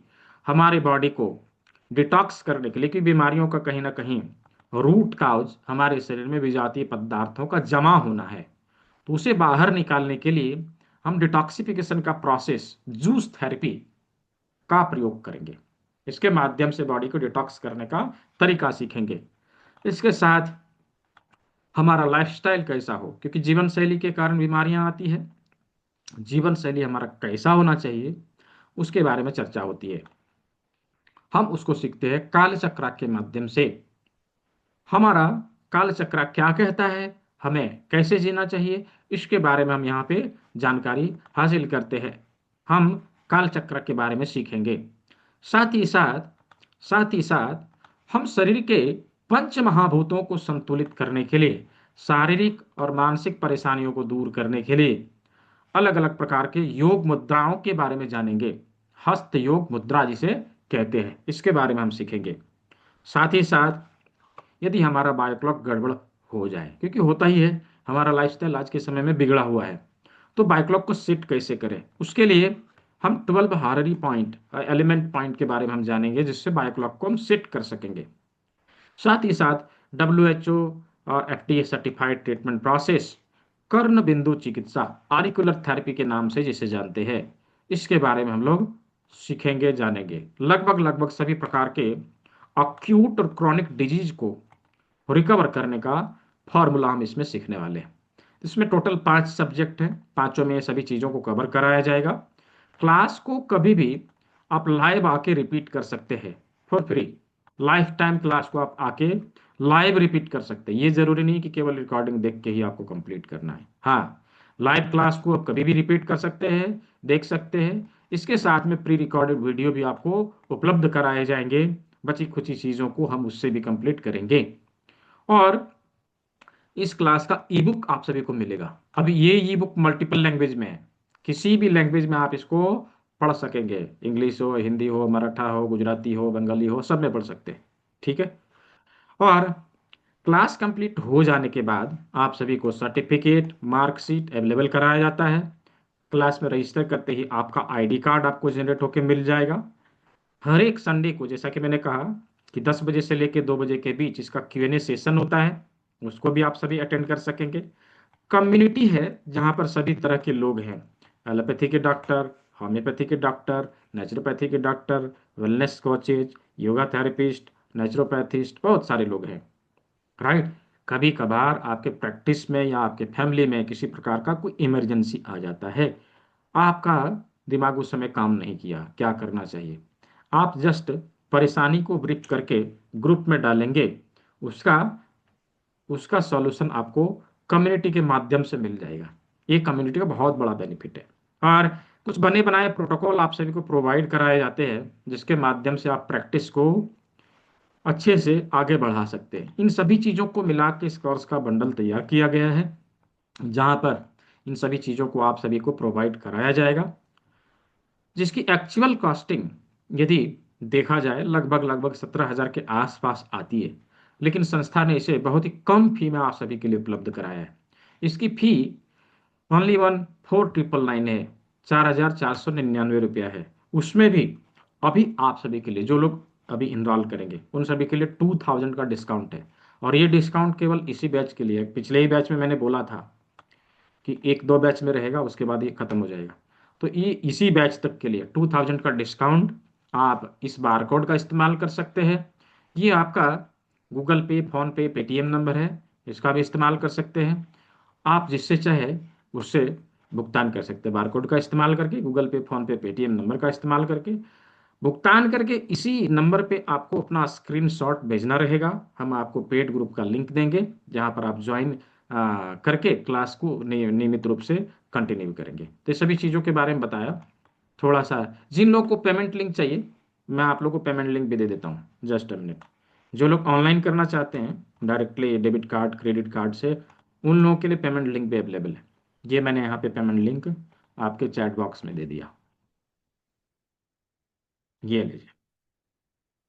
हमारे बॉडी को डिटॉक्स करने के लिए, कि बीमारियों का कहीं ना कहीं रूट काउज हमारे शरीर में विजातीय पदार्थों का जमा होना है, तो उसे बाहर निकालने के लिए हम डिटॉक्सिफिकेशन का प्रोसेस, जूस थेरेपी का प्रयोग करेंगे। इसके माध्यम से बॉडी को डिटॉक्स करने का तरीका सीखेंगे। इसके साथ हमारा लाइफस्टाइल कैसा हो, क्योंकि जीवन शैली के कारण बीमारियां आती है, जीवन शैली हमारा कैसा होना चाहिए उसके बारे में चर्चा होती है। हम उसको सीखते हैं काल चक्र के माध्यम से। हमारा काल चक्र क्या कहता है, हमें कैसे जीना चाहिए, इसके बारे में हम यहाँ पे जानकारी हासिल करते हैं। हम काल चक्र के बारे में सीखेंगे। साथ ही साथ हम शरीर के पंच महाभूतों को संतुलित करने के लिए, शारीरिक और मानसिक परेशानियों को दूर करने के लिए अलग अलग प्रकार के योग मुद्राओं के बारे में जानेंगे। हस्त योग मुद्रा जिसे कहते हैं, इसके बारे में हम सीखेंगे। साथ ही साथ यदि हमारा बायोक्लॉक गड़बड़ हो जाए, क्योंकि होता ही है, हमारा लाइफस्टाइल आज के समय में बिगड़ा हुआ है, तो बायोक्लॉक को सेट कैसे करें, उसके लिए हम 12 हाररी पॉइंट, एलिमेंट पॉइंट के बारे में हम जानेंगे, जिससे बायोक्लॉक को हम सेट कर सकेंगे। साथ ही साथ WHO और FDA सर्टिफाइड ट्रीटमेंट प्रोसेस, कर्ण बिंदु चिकित्सा, आरिकुलर थेरेपी के नाम से जिसे जानते हैं, इसके बारे में हम लोग सीखेंगे, जानेंगे। लगभग लगभग सभी प्रकार के अक्यूट और क्रॉनिक डिजीज को रिकवर करने का फॉर्मूला हम इसमें सीखने वाले हैं। इसमें टोटल 5 सब्जेक्ट हैं, पांचों में सभी चीज़ों को कवर कराया जाएगा। क्लास को कभी भी आप लाइव आके रिपीट कर सकते हैं for free. Life time class को आप आके लाइव रिपीट कर सकते हैं। ये जरूरी नहीं कि केवल रिकॉर्डिंग देख के ही आपको कंप्लीट करना है। हाँ, लाइव क्लास को आप कभी भी रिपीट कर सकते हैं, देख सकते हैं। इसके साथ में प्री रिकॉर्डेड वीडियो भी आपको उपलब्ध कराए जाएंगे। बची खुची चीज़ों को हम उससे भी कंप्लीट करेंगे। और इस क्लास का ई बुक आप सभी को मिलेगा। अभी ये ई बुक मल्टीपल लैंग्वेज में है, किसी भी लैंग्वेज में आप इसको पढ़ सकेंगे। इंग्लिश हो, हिंदी हो, मराठा हो, गुजराती हो, बंगाली हो, सब में पढ़ सकते हैं। ठीक है। और क्लास कंप्लीट हो जाने के बाद आप सभी को सर्टिफिकेट, मार्कशीट अवेलेबल कराया जाता है। क्लास में रजिस्टर करते ही आपका आईडी कार्ड आपको जनरेट होकर मिल जाएगा। हर एक संडे को, जैसा कि मैंने कहा, कि 10 बजे से लेकर 2 बजे के बीच इसका Q&A सेशन होता है, उसको भी आप सभी अटेंड कर सकेंगे। कम्युनिटी है जहाँ पर सभी तरह के लोग हैं, एलोपैथी के डॉक्टर, होम्योपैथी के डॉक्टर, नेचुरोपैथी के doctor, wellness coaches, yoga therapist, naturopathist, बहुत सारे लोग हैं। राइट। कभी कभार आपके प्रैक्टिस में या आपके फैमिली में किसी प्रकार का कोई इमरजेंसी आ जाता है, आपका दिमाग उस समय काम नहीं किया, क्या करना चाहिए, आप जस्ट परेशानी को ब्रीफ करके ग्रुप में डालेंगे, उसका उसका सॉल्यूशन आपको कम्युनिटी के माध्यम से मिल जाएगा। ये कम्युनिटी का बहुत बड़ा बेनिफिट है। और कुछ बने बनाए प्रोटोकॉल आप सभी को प्रोवाइड कराए जाते हैं, जिसके माध्यम से आप प्रैक्टिस को अच्छे से आगे बढ़ा सकते हैं। इन सभी चीज़ों को मिला के इस कोर्स का बंडल तैयार किया गया है, जहाँ पर इन सभी चीज़ों को आप सभी को प्रोवाइड कराया जाएगा, जिसकी एक्चुअल कॉस्टिंग यदि देखा जाए लगभग लगभग 17,000 के आसपास आती है। लेकिन संस्था ने इसे बहुत ही कम फी में आप सभी के लिए उपलब्ध कराया है। इसकी फी ओनली 14,999 है, 4,499 रुपया है। उसमें भी अभी आप सभी के लिए जो लोग अभी इनरोल करेंगे उन सभी के लिए 2000 का डिस्काउंट है। और ये डिस्काउंट केवल इसी बैच के लिए है। पिछले ही बैच में मैंने बोला था कि एक दो बैच में रहेगा, उसके बाद ये खत्म हो जाएगा। तो ये इसी बैच तक के लिए 2000 का डिस्काउंट। आप इस बार कोड का इस्तेमाल कर सकते हैं। ये आपका गूगल पे, फोन पे, पेटीएम नंबर है, इसका भी इस्तेमाल कर सकते हैं। आप जिससे चाहे उससे भुगतान कर सकते हैं, बारकोड का इस्तेमाल करके, गूगल पे, फोन पे, पेटीएम नंबर का इस्तेमाल करके भुगतान करके। इसी नंबर पे आपको अपना स्क्रीनशॉट भेजना रहेगा। हम आपको पेड ग्रुप का लिंक देंगे जहां पर आप ज्वाइन करके क्लास को नियमित रूप से कंटिन्यू करेंगे। तो ये सभी चीज़ों के बारे में बताया थोड़ा सा। जिन लोगों को पेमेंट लिंक चाहिए, मैं आप लोगों को पेमेंट लिंक भी दे देता हूँ, जस्ट अ मिनट। जो लोग ऑनलाइन करना चाहते हैं directly debit card, credit card से, उन लोगों के लिए पेमेंट लिंक भी अवेलेबल है। ये मैंने यहाँ पे पेमेंट लिंक आपके चैट बॉक्स में दे दिया। ये लीजिए,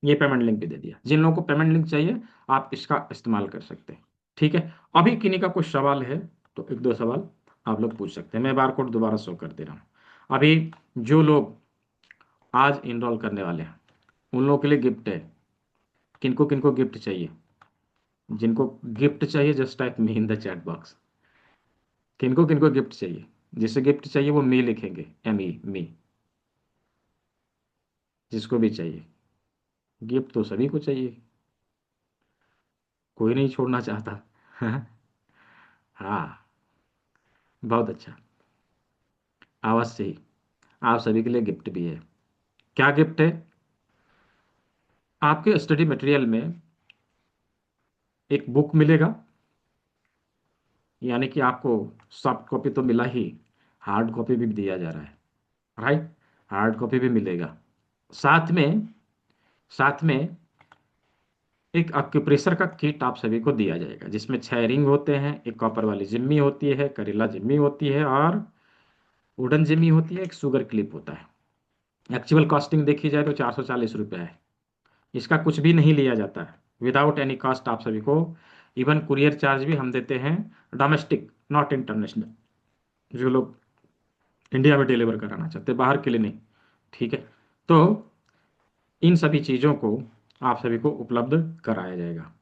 ये पेमेंट लिंक भी दे दिया। जिन लोगों को पेमेंट लिंक चाहिए आप इसका इस्तेमाल कर सकते हैं। ठीक है। अभी किन्हीं का कुछ सवाल है तो एक दो सवाल आप लोग पूछ सकते हैं। मैं बार कोड दोबारा शो कर दे रहा हूँ। अभी जो लोग आज इनरोल करने वाले हैं उन लोगों के लिए गिफ्ट है। किनको किनको गिफ्ट चाहिए? जिनको गिफ्ट चाहिए just type me in the chat box. किनको किनको गिफ्ट चाहिए? जिसे गिफ्ट चाहिए वो मी लिखेंगे, ME, मी। जिसको भी चाहिए गिफ्ट तो सभी को चाहिए, कोई नहीं छोड़ना चाहता। हाँ, बहुत अच्छा। अवश्य ही आप सभी के लिए गिफ्ट भी है। क्या गिफ्ट है? आपके स्टडी मटेरियल में एक बुक मिलेगा, यानी कि आपको सॉफ्ट कॉपी तो मिला ही, हार्ड कॉपी भी दिया जा रहा है, राइट? हार्ड कॉपी भी मिलेगा। साथ में, साथ में एक एक्यूप्रेशर का किट आप सभी को दिया जाएगा जिसमें 6 रिंग होते हैं, एक कॉपर वाली जिम्मी होती है, करेला जिम्मी होती है, और वुडन जिम्मी होती है, एक शुगर क्लिप होता है। एक्चुअल कॉस्टिंग देखी जाए तो 440 रुपये है। इसका कुछ भी नहीं लिया जाता है, विदाउट एनी कॉस्ट आप सभी को। इवन कुरियर चार्ज भी हम देते हैं, डोमेस्टिक नॉट इंटरनेशनल। जो लोग इंडिया में डिलीवर कराना चाहते हैं, बाहर के लिए नहीं। ठीक है। तो इन सभी चीज़ों को आप सभी को उपलब्ध कराया जाएगा।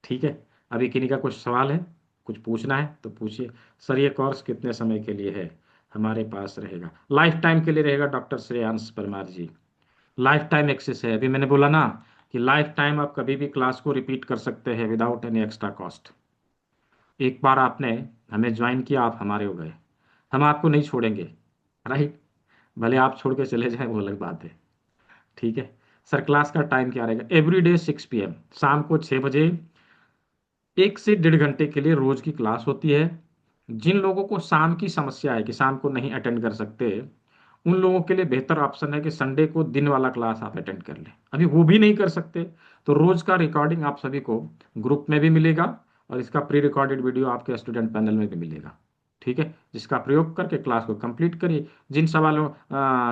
ठीक है। अभी किन्हीं का कुछ सवाल है, कुछ पूछना है तो पूछिए। सर ये कोर्स कितने समय के लिए है? हमारे पास रहेगा, लाइफ टाइम के लिए रहेगा डॉक्टर श्रेयांश परमार जी। लाइफ टाइम एक्सेस है। अभी मैंने बोला ना कि लाइफ टाइम आप कभी भी क्लास को रिपीट कर सकते हैं विदाउट एनी एक्स्ट्रा कॉस्ट। एक बार आपने हमें ज्वाइन किया, आप हमारे हो गए, हम आपको नहीं छोड़ेंगे, राइट? भले आप छोड़ के चले जाएं वो अलग बात है। ठीक है। सर क्लास का टाइम क्या रहेगा? एवरीडे 6 PM, शाम को 6 बजे 1 से 1.5 घंटे के लिए रोज की क्लास होती है। जिन लोगों को शाम की समस्या है कि शाम को नहीं अटेंड कर सकते, उन लोगों के लिए बेहतर ऑप्शन है कि संडे को दिन वाला क्लास आप अटेंड कर लें। अभी वो भी नहीं कर सकते तो रोज का रिकॉर्डिंग आप सभी को ग्रुप में भी मिलेगा, और इसका प्री रिकॉर्डेड वीडियो आपके स्टूडेंट पैनल में भी मिलेगा। ठीक है। जिसका प्रयोग करके क्लास को कंप्लीट करिए। जिन सवालों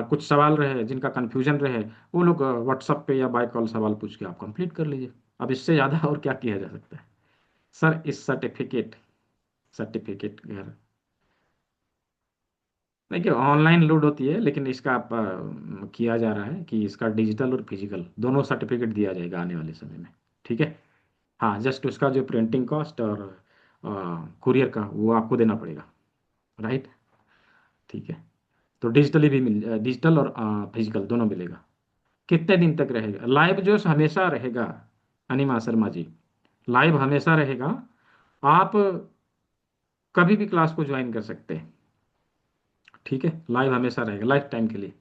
कुछ सवाल रहे, जिनका कन्फ्यूजन रहे, वो लोग व्हाट्सअप पे या बाय कॉल सवाल पूछ के आप कंप्लीट कर लीजिए। अब इससे ज़्यादा और क्या किया जा सकता है? सर इस सर्टिफिकेट, सर्टिफिकेट घर, देखिए ऑनलाइन लोड होती है, लेकिन इसका आप किया जा रहा है कि इसका डिजिटल और फिजिकल दोनों सर्टिफिकेट दिया जाएगा आने वाले समय में। ठीक है। हाँ, जस्ट उसका जो प्रिंटिंग कॉस्ट और कुरियर का वो आपको देना पड़ेगा, राइट? ठीक है। तो डिजिटली भी मिल, डिजिटल और फिजिकल दोनों मिलेगा। कितने दिन तक रहेगा? लाइव जो हमेशा रहेगा, अनिमा शर्मा जी, लाइव हमेशा रहेगा। आप कभी भी क्लास को ज्वाइन कर सकते हैं। ठीक है। लाइव हमेशा रहेगा, लाइफ टाइम के लिए।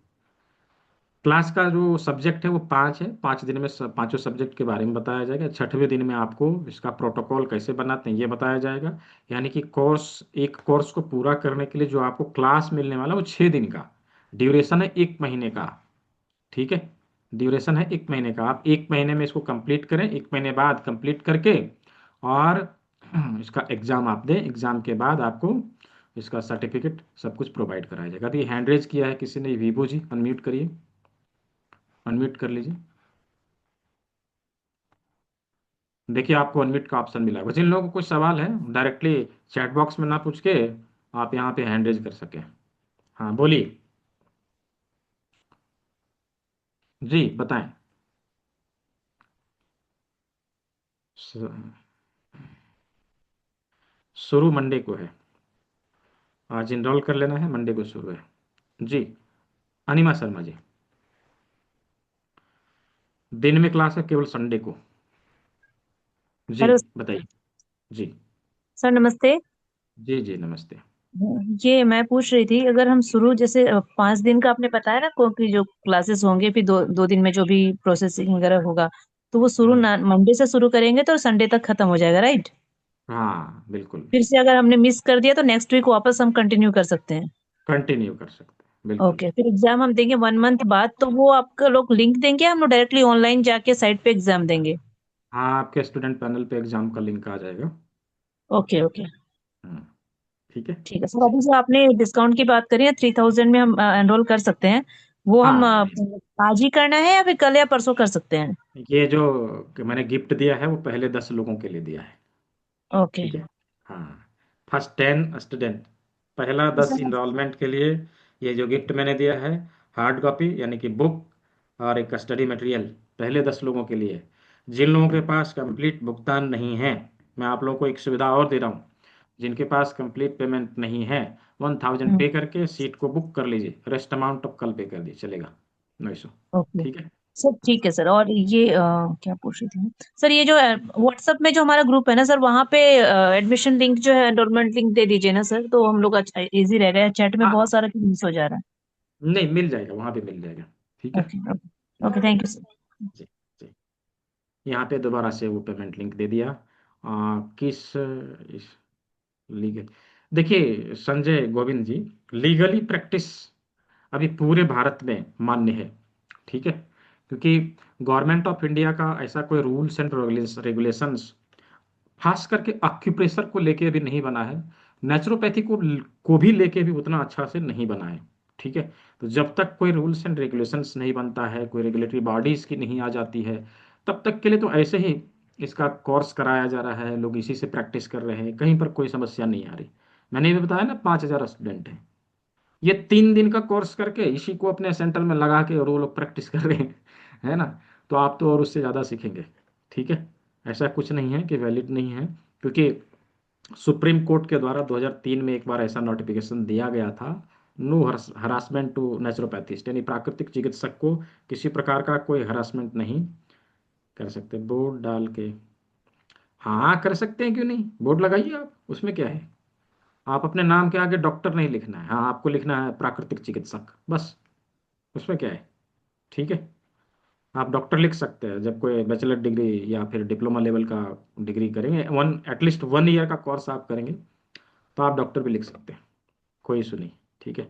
क्लास का जो सब्जेक्ट है वो 5 है। 5 दिन में पांचों सब्जेक्ट के बारे में बताया जाएगा। 6वें दिन में आपको इसका प्रोटोकॉल कैसे बनाते हैं ये बताया जाएगा। यानी कि एक कोर्स को पूरा करने के लिए जो आपको क्लास मिलने वाला है, वो 6 दिन का ड्यूरेशन है, 1 महीने का। ठीक है। ड्यूरेशन है 1 महीने का। आप 1 महीने में इसको कंप्लीट करें, 1 महीने बाद कंप्लीट करके, और इसका एग्जाम आप दें। एग्जाम के बाद आपको इसका सर्टिफिकेट सब कुछ प्रोवाइड कराया जाएगा। अभी हैंड रेज किया है किसी ने, वीवो जी, अनम्यूट करिए, अनम्यूट कर लीजिए। देखिए आपको अनम्यूट का ऑप्शन मिला है। जिन लोगों को कुछ सवाल है डायरेक्टली चैट बॉक्स में ना पूछ के आप यहाँ पे हैंड रेज कर सकें। हाँ बोलिए। जी बताएं। शुरू मंडे को है। आज इनरोल कर लेना है, मंडे को शुरू है। जी, अनिमा शर्मा जी। दिन में क्लास है केवल संडे को। जी, हेलो बताइए। जी। सर, नमस्ते। जी जी, नमस्ते। ये मैं पूछ रही थी, अगर हम शुरू जैसे 5 दिन का आपने बताया ना कि जो क्लासेस होंगे, फिर दो दो दिन में जो भी प्रोसेसिंग वगैरह होगा, तो वो शुरू हम्म, मंडे से शुरू करेंगे तो संडे तक खत्म हो जाएगा, राइट? हाँ बिल्कुल। फिर से अगर हमने मिस कर दिया तो नेक्स्ट वीक वापस हम कंटिन्यू कर सकते हैं। कंटिन्यू कर सकते हैं, बिल्कुल। ओके, फिर एग्जाम हम देंगे 1 मंथ बाद, तो वो आपका लोग लिंक देंगे, हम लोग डायरेक्टली ऑनलाइन जाके साइट पे एग्जाम देंगे? हाँ, आपके स्टूडेंट पैनल पे एग्जाम का लिंक आ जाएगा। Okay okay. हम्म, ठीक है। ठीक है सर, जी। अभी जो आपने डिस्काउंट की बात करी है, 3,000 में हम एनरोल कर सकते हैं। वो हम हाँ, आज ही करना है या फिर कल या परसों कर सकते हैं? ये जो कि मैंने गिफ्ट दिया है वो पहले 10 लोगों के लिए दिया है। ओके। ठीक है। हाँ, फर्स्ट 10 स्टूडेंट, पहला तो 10 सर, इनरोलमेंट के लिए ये जो गिफ्ट मैंने दिया है, हार्ड कॉपी यानी कि बुक और एक स्टडी मटेरियल, पहले 10 लोगों के लिए। जिन लोगों के पास कंप्लीट भुगतान नहीं है, मैं आप लोगों को एक सुविधा और दे रहा हूँ। जिनके पास कंप्लीट पेमेंट नहीं है, 1000 पे करके सीट को बुक कर लीजिए, रेस्ट अमाउंट अब कल पे कर दीजिए, चलेगा, नो इशू। ओके ठीक है। सर, ठीक है सर। और ये क्या पूछ रही थी सर, ये जो व्हाट्सएप में जो हमारा ग्रुप है ना सर, वहाँ पे एडमिशन लिंक जो है, एनरोलमेंट लिंक दे दीजिए ना सर, तो हम लोग अच्छा इजी रहेगा। चैट में बहुत हाँ, सारा मिस हो जा रहा नहीं मिल जाएगा, वहाँ पे मिल जाएगा। ठीक है। है। Okay okay okay, thank you sir. जी जी। यहाँ पे दोबारा से वो पेमेंट लिंक दे दिया। किस इस लीगल, देखिए संजय गोविंद जी, लीगली प्रैक्टिस अभी पूरे भारत में मान्य है। ठीक है। क्योंकि गवर्नमेंट ऑफ इंडिया का ऐसा कोई रूल्स एंड रेगुलेशंस खास करके एक्यूप्रेशर को लेके अभी नहीं बना है। नेचुरोपैथी को भी लेके भी उतना अच्छा से नहीं बना है। ठीक है। तो जब तक कोई रूल्स एंड रेगुलेशंस नहीं बनता है, कोई रेगुलेटरी बॉडीज की नहीं आ जाती है, तब तक के लिए तो ऐसे ही इसका कोर्स कराया जा रहा है, लोग इसी से प्रैक्टिस कर रहे हैं, कहीं पर कोई समस्या नहीं आ रही। मैंने भी बताया ना, 5,000 स्टूडेंट हैं। ये 3 दिन का कोर्स करके इसी को अपने सेंटर में लगा के और वो लोग प्रैक्टिस कर रहे हैं, है ना। तो आप तो और उससे ज़्यादा सीखेंगे। ठीक है। ऐसा कुछ नहीं है कि वैलिड नहीं है, क्योंकि सुप्रीम कोर्ट के द्वारा 2003 में एक बार ऐसा नोटिफिकेशन दिया गया था, नो हरासमेंट टू नेचुरोपैथिस्ट, यानी प्राकृतिक चिकित्सक को किसी प्रकार का कोई हरासमेंट नहीं कर सकते। बोर्ड डाल के, हाँ कर सकते हैं, क्यों नहीं, बोर्ड लगाइए आप, उसमें क्या है। आप अपने नाम के आगे डॉक्टर नहीं लिखना है, हाँ आपको लिखना है प्राकृतिक चिकित्सक, बस, उसमें क्या है। ठीक है। आप डॉक्टर लिख सकते हैं जब कोई बैचलर डिग्री या फिर डिप्लोमा लेवल का डिग्री करेंगे, एटलीस्ट 1 ईयर का कोर्स आप करेंगे, तो आप डॉक्टर भी लिख सकते हैं, कोई इशू नहीं। ठीक है।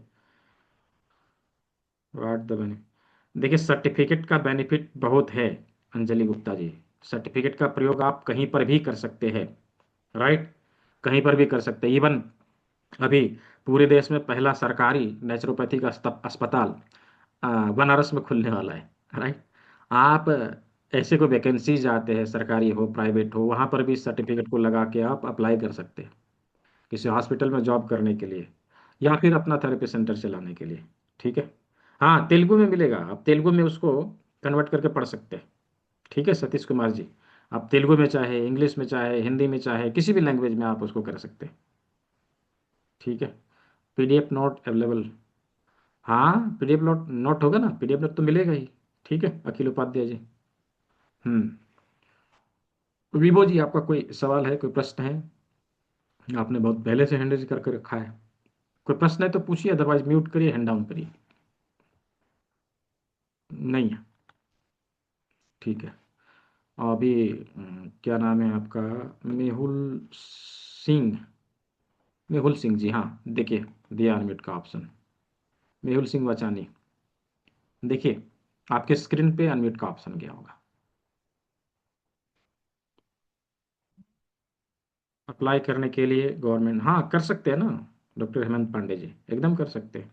वाट द बेनिफिट, देखिए सर्टिफिकेट का बेनिफिट बहुत है। अंजलि गुप्ता जी, सर्टिफिकेट का प्रयोग आप कहीं पर भी कर सकते हैं, राइट, कहीं पर भी कर सकते हैं। इवन अभी पूरे देश में पहला सरकारी नेचुरोपैथी का अस्पताल बनारस में खुलने वाला है, राइट। आप ऐसे कोई वैकेंसीज आते हैं, सरकारी हो प्राइवेट हो, वहाँ पर भी सर्टिफिकेट को लगा के आप अप्लाई कर सकते हैं, किसी हॉस्पिटल में जॉब करने के लिए या फिर अपना थेरेपी सेंटर चलाने के लिए। ठीक है। हाँ, तेलुगु में मिलेगा, आप तेलुगु में उसको कन्वर्ट करके पढ़ सकते हैं। ठीक है सतीश कुमार जी, आप तेलुगु में चाहे, इंग्लिश में चाहे, हिंदी में चाहे, किसी भी लैंग्वेज में आप उसको कर सकते हैं। ठीक है। पीडीएफ नोट अवेलेबल, हाँ पीडीएफ नोट नोट होगा ना, पीडीएफ नोट तो मिलेगा ही। ठीक है, अखिल उपाध्याय जी। हम्म। विभो जी, आपका कोई सवाल है, कोई प्रश्न है? आपने बहुत पहले से हैंड रेज करके रखा है, कोई प्रश्न है तो पूछिए, अदरवाइज म्यूट करिए, हैंड डाउन करिए। नहीं है। ठीक है। अभी क्या नाम है आपका? मेहुल सिंह, मेहुल सिंह जी, हाँ देखिए, दिया अनम्यूट का ऑप्शन, मेहुल सिंह वाचानी, देखिए आपके स्क्रीन पे अनम्यूट का ऑप्शन गया होगा। अप्लाई करने के लिए गवर्नमेंट, हाँ कर सकते हैं ना, डॉक्टर हेमंत पांडे जी, एकदम कर सकते हैं।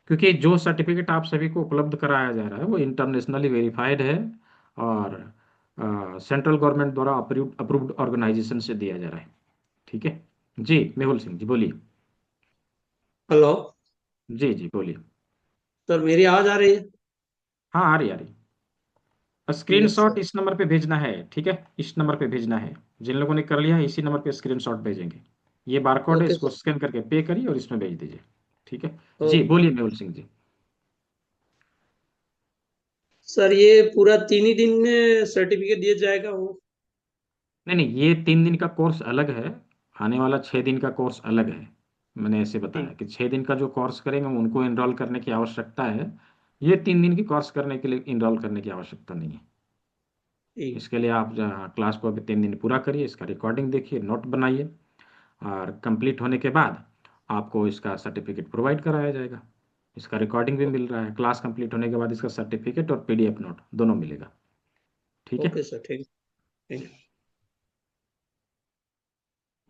क्योंकि जो सर्टिफिकेट आप सभी को उपलब्ध कराया जा रहा है वो इंटरनेशनली वेरीफाइड है, और सेंट्रल गवर्नमेंट द्वारा अप्रूव्ड अप्रूव्ड ऑर्गेनाइजेशन से दिया जा रहा है। ठीक है। जी, मेहुल सिंह जी बोलिए। हेलो। जी जी बोलिए। सर, मेरी आवाज आ रही है? हाँ, आ रही आ रही। Yes screenshot sir. इस नंबर पे भेजना है, ठीक है, इस नंबर पे भेजना है। जिन लोगों ने कर लिया है इसी नंबर पे स्क्रीनशॉट भेजेंगे। ये बारकोड है, ओके इसको सर। स्कैन करके पे करिए और इसमें भेज दीजिए। ठीक है जी, ओके। बोलिए मेहुल सिंह जी। सर ये पूरा 3 ही दिन में सर्टिफिकेट दिया जाएगा वो? नहीं नहीं, ये 3 दिन का कोर्स अलग है, आने वाला 6 दिन का कोर्स अलग है। मैंने ऐसे बताया ठीक। कि 6 दिन का जो कोर्स करेंगे उनको इनरोल करने की आवश्यकता है। ये 3 दिन की कोर्स करने के लिए इनरोल करने की आवश्यकता नहीं है। ठीक। इसके लिए आप क्लास को अभी 3 दिन पूरा करिए, इसका रिकॉर्डिंग देखिए, नोट बनाइए, और कंप्लीट होने के बाद आपको इसका सर्टिफिकेट प्रोवाइड कराया जाएगा। इसका रिकॉर्डिंग भी मिल रहा है, क्लास कंप्लीट होने के बाद इसका सर्टिफिकेट और पीडीएफ नोट दोनों मिलेगा। ठीक है। Okay sir. ठीक। ठीक।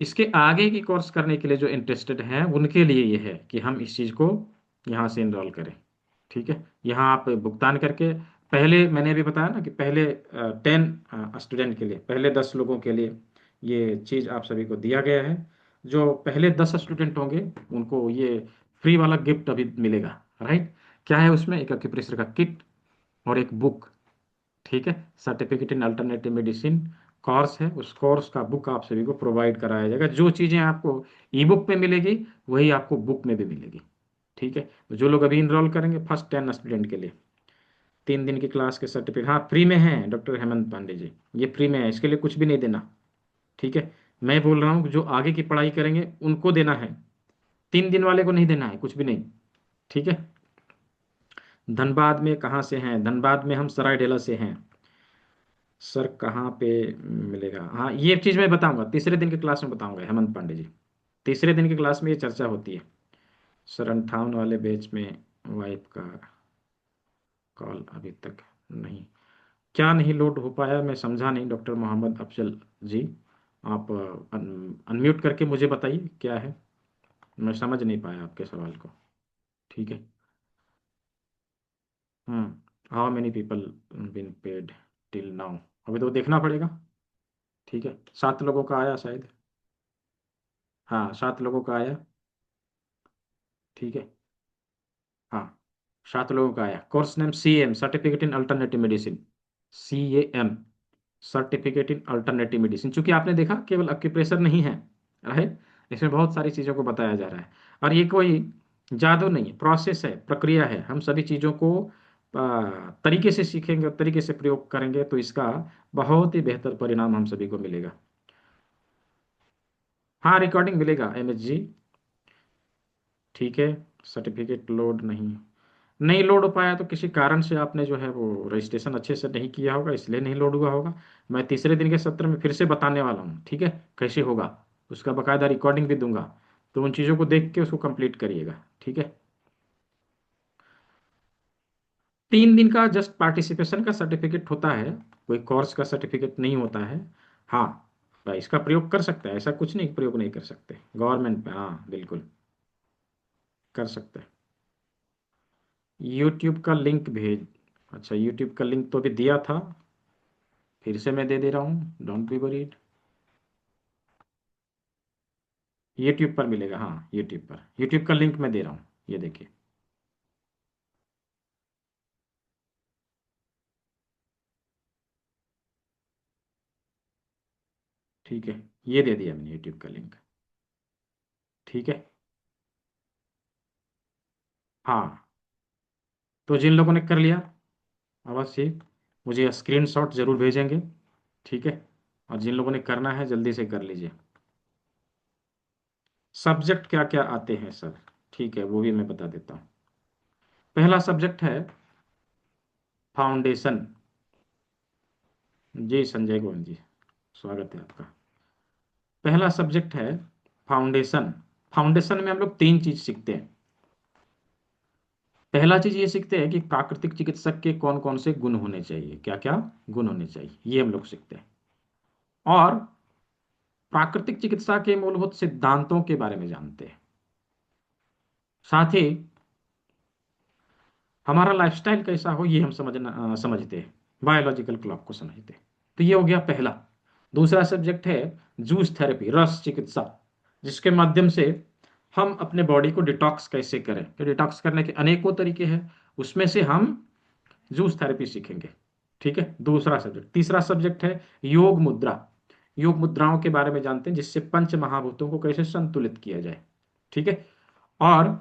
इसके आगे की कोर्स करने के लिए जो इंटरेस्टेड हैं उनके लिए ये है कि हम इस चीज़ को यहाँ से इनरोल करें। ठीक है, यहाँ आप भुगतान करके, पहले मैंने अभी बताया ना कि पहले 10 स्टूडेंट के लिए, पहले 10 लोगों के लिए ये चीज़ आप सभी को दिया गया है। जो पहले 10 स्टूडेंट होंगे उनको ये फ्री वाला गिफ्ट अभी मिलेगा, राइट। क्या है उसमें? एक एक्यूप्रेशर का किट और एक बुक। ठीक है, certificate in alternative medicine course है, उस कोर्स का बुक आप सभी को प्रोवाइड कराया जाएगा। जो चीज़ें आपको ई बुक में मिलेगी वही आपको बुक में भी मिलेगी। ठीक है, तो जो लोग अभी इनरोल करेंगे फर्स्ट 10 स्टूडेंट के लिए 3 दिन की क्लास के सर्टिफिकेट, हाँ फ्री में है डॉक्टर हेमंत पांडे जी, ये फ्री में है, इसके लिए कुछ भी नहीं देना। ठीक है, मैं बोल रहा हूँ जो आगे की पढ़ाई करेंगे उनको देना है, 3 दिन वाले को नहीं देना है कुछ भी नहीं। ठीक है, धनबाद में कहाँ से हैं? धनबाद में हम सरायढेला से हैं। सर कहाँ पे मिलेगा? हाँ ये चीज़ मैं बताऊंगा, तीसरे दिन की क्लास में बताऊंगा हेमंत पांडे जी, तीसरे दिन की क्लास में ये चर्चा होती है। सर 58 वाले बैच में वाइफ का कॉल अभी तक नहीं, क्या नहीं लोड हो पाया? मैं समझा नहीं डॉक्टर मोहम्मद अफजल जी, आप अनम्यूट करके मुझे बताइए क्या है, मैं समझ नहीं पाया आपके सवाल को। ठीक है। How many people been paid till now? अभी तो देखना पड़ेगा। ठीक है, 7 लोगों का आया शायद, हाँ 7 लोगों का आया। ठीक है, हाँ 7 लोगों का आया। Course name CAM, certificate in alternative medicine, CAM, certificate in alternative medicine. चूंकि आपने देखा केवल एक्यूप्रेशर नहीं है, राइट, इसमें बहुत सारी चीज़ों को बताया जा रहा है। और ये कोई जादू नहीं है, प्रोसेस है, प्रक्रिया है। हम सभी चीज़ों को तरीके से सीखेंगे और तरीके से प्रयोग करेंगे तो इसका बहुत ही बेहतर परिणाम हम सभी को मिलेगा। हाँ रिकॉर्डिंग मिलेगा MSG। ठीक है, सर्टिफिकेट लोड नहीं, नहीं लोड हो पाया तो किसी कारण से आपने जो है वो रजिस्ट्रेशन अच्छे से नहीं किया होगा, इसलिए नहीं लोड हुआ होगा। मैं तीसरे दिन के सत्र में फिर से बताने वाला हूँ, ठीक है, कैसे होगा, उसका बकायदा रिकॉर्डिंग भी दूंगा। तो उन चीज़ों को देख के उसको कंप्लीट करिएगा। ठीक है, 3 दिन का जस्ट पार्टिसिपेशन का सर्टिफिकेट होता है, कोई कोर्स का सर्टिफिकेट नहीं होता है। हाँ भाई, इसका प्रयोग कर सकते हैं, ऐसा कुछ नहीं प्रयोग नहीं कर सकते, गवर्नमेंट पे हाँ बिल्कुल कर सकते हैं। यूट्यूब का लिंक भेज, अच्छा यूट्यूब का लिंक तो अभी दिया था, फिर से मैं दे दे रहा हूँ, डोंट बी वरीड। यूट्यूब पर मिलेगा, हाँ यूट्यूब पर, यूट्यूब का लिंक मैं दे रहा हूँ, ये देखिए। ठीक है, ये दे दिया मैंने यूट्यूब का लिंक। ठीक है, हाँ तो जिन लोगों ने कर लिया अवश्य मुझे स्क्रीनशॉट जरूर भेजेंगे। ठीक है, और जिन लोगों ने करना है जल्दी से कर लीजिए। सब्जेक्ट क्या क्या आते हैं सर? ठीक है, वो भी मैं बता देता हूँ। पहला सब्जेक्ट है फाउंडेशन। जी संजय गोविंद जी, स्वागत है आपका। पहला सब्जेक्ट है फाउंडेशन। फाउंडेशन में हम लोग 3 चीज सीखते हैं। पहला चीज ये सीखते हैं कि प्राकृतिक चिकित्सक के कौन कौन से गुण होने चाहिए, क्या क्या गुण होने चाहिए, ये हम लोग सीखते हैं। और प्राकृतिक चिकित्सा के मूलभूत सिद्धांतों के बारे में जानते हैं। साथ ही हमारा लाइफस्टाइल कैसा हो ये हम समझते हैं, बायोलॉजिकल क्लॉक को समझते हैं। तो ये हो गया पहला। दूसरा सब्जेक्ट है जूस थेरेपी, रस चिकित्सा, जिसके माध्यम से हम अपने बॉडी को डिटॉक्स कैसे करें। तो डिटॉक्स करने के अनेकों तरीके हैं, उसमें से हम जूस थेरेपी सीखेंगे। ठीक है, दूसरा सब्जेक्ट। तीसरा सब्जेक्ट है योग मुद्रा। योग मुद्राओं के बारे में जानते हैं, जिससे पंच महाभूतों को कैसे संतुलित किया जाए। ठीक है। और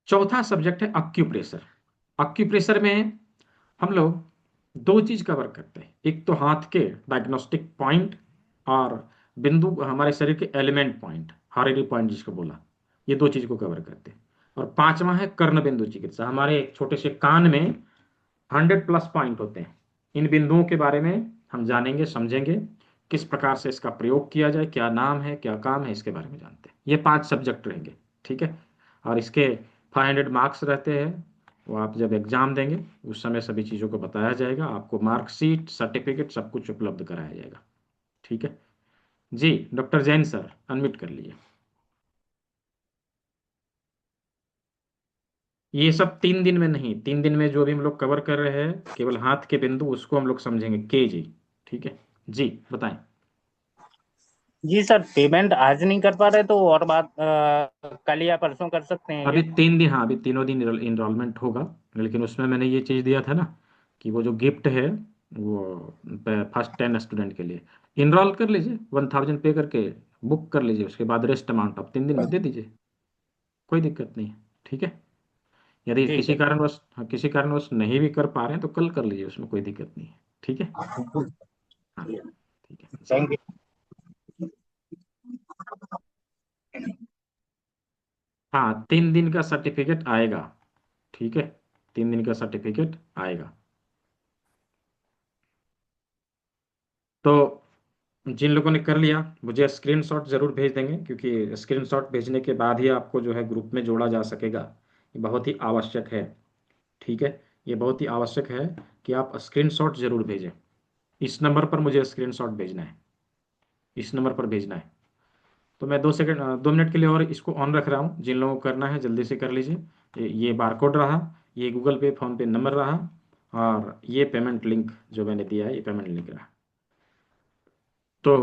चौथा सब्जेक्ट है अक्यूप्रेशर। अक्यूप्रेशर में हम लोग दो चीज कवर करते हैं, एक तो हाथ के डायग्नोस्टिक पॉइंट और बिंदु, हमारे शरीर के एलिमेंट पॉइंट, हॉरिडी पॉइंट जिसको बोला, ये दो चीज को कवर करते हैं। और पांचवा है कर्ण बिंदु चिकित्सा। हमारे एक छोटे से कान में 100+ पॉइंट होते हैं। इन बिंदुओं के बारे में हम जानेंगे, समझेंगे, किस प्रकार से इसका प्रयोग किया जाए, क्या नाम है, क्या काम है, इसके बारे में जानते हैं। ये 5 सब्जेक्ट रहेंगे। ठीक है। और इसके 500 मार्क्स रहते हैं। वो आप जब एग्जाम देंगे उस समय सभी चीज़ों को बताया जाएगा, आपको मार्कशीट, सर्टिफिकेट सब कुछ उपलब्ध कराया जाएगा। ठीक है जी। डॉक्टर जैन सर, अनम्यूट कर लीजिए। ये सब 3 दिन में नहीं, 3 दिन में जो भी हम लोग कवर कर रहे हैं, केवल हाथ के बिंदु, उसको हम लोग समझेंगे के जी। ठीक है जी, बताएं। जी सर, पेमेंट आज नहीं कर पा रहे तो और बात कल या परसों कर सकते हैं अभी क्या? 3 दिन, हाँ अभी तीनों दिन इनरोलमेंट होगा। लेकिन उसमें मैंने ये चीज़ दिया था ना कि वो जो गिफ्ट है वो फर्स्ट 10 स्टूडेंट के लिए इनरोल कर लीजिए, 1000 पे करके बुक कर लीजिए, उसके बाद रेस्ट अमाउंट आप 3 दिन में दे दीजिए, कोई दिक्कत नहीं है। ठीक है। यदि ठीक किसी है। कारणवश, हाँ, किसी कारणवश नहीं भी कर पा रहे हैं तो कल कर लीजिए, उसमें कोई दिक्कत नहीं है। ठीक है। हाँ ठीक है जी। Thank you. हाँ, 3 दिन का सर्टिफिकेट आएगा। ठीक है, 3 दिन का सर्टिफिकेट आएगा। तो जिन लोगों ने कर लिया मुझे स्क्रीनशॉट जरूर भेज देंगे, क्योंकि स्क्रीनशॉट भेजने के बाद ही आपको जो है ग्रुप में जोड़ा जा सकेगा। ये बहुत ही आवश्यक है। ठीक है, ये बहुत ही आवश्यक है कि आप स्क्रीनशॉट जरूर भेजें। इस नंबर पर मुझे स्क्रीनशॉट भेजना है, इस नंबर पर भेजना है। तो मैं 2 सेकंड, 2 मिनट के लिए और इसको ऑन रख रहा हूँ। जिन लोगों को करना है जल्दी से कर लीजिए। ये बारकोड रहा, ये गूगल पे फोन पे नंबर रहा, और ये पेमेंट लिंक जो मैंने दिया है, ये पेमेंट लिंक रहा। तो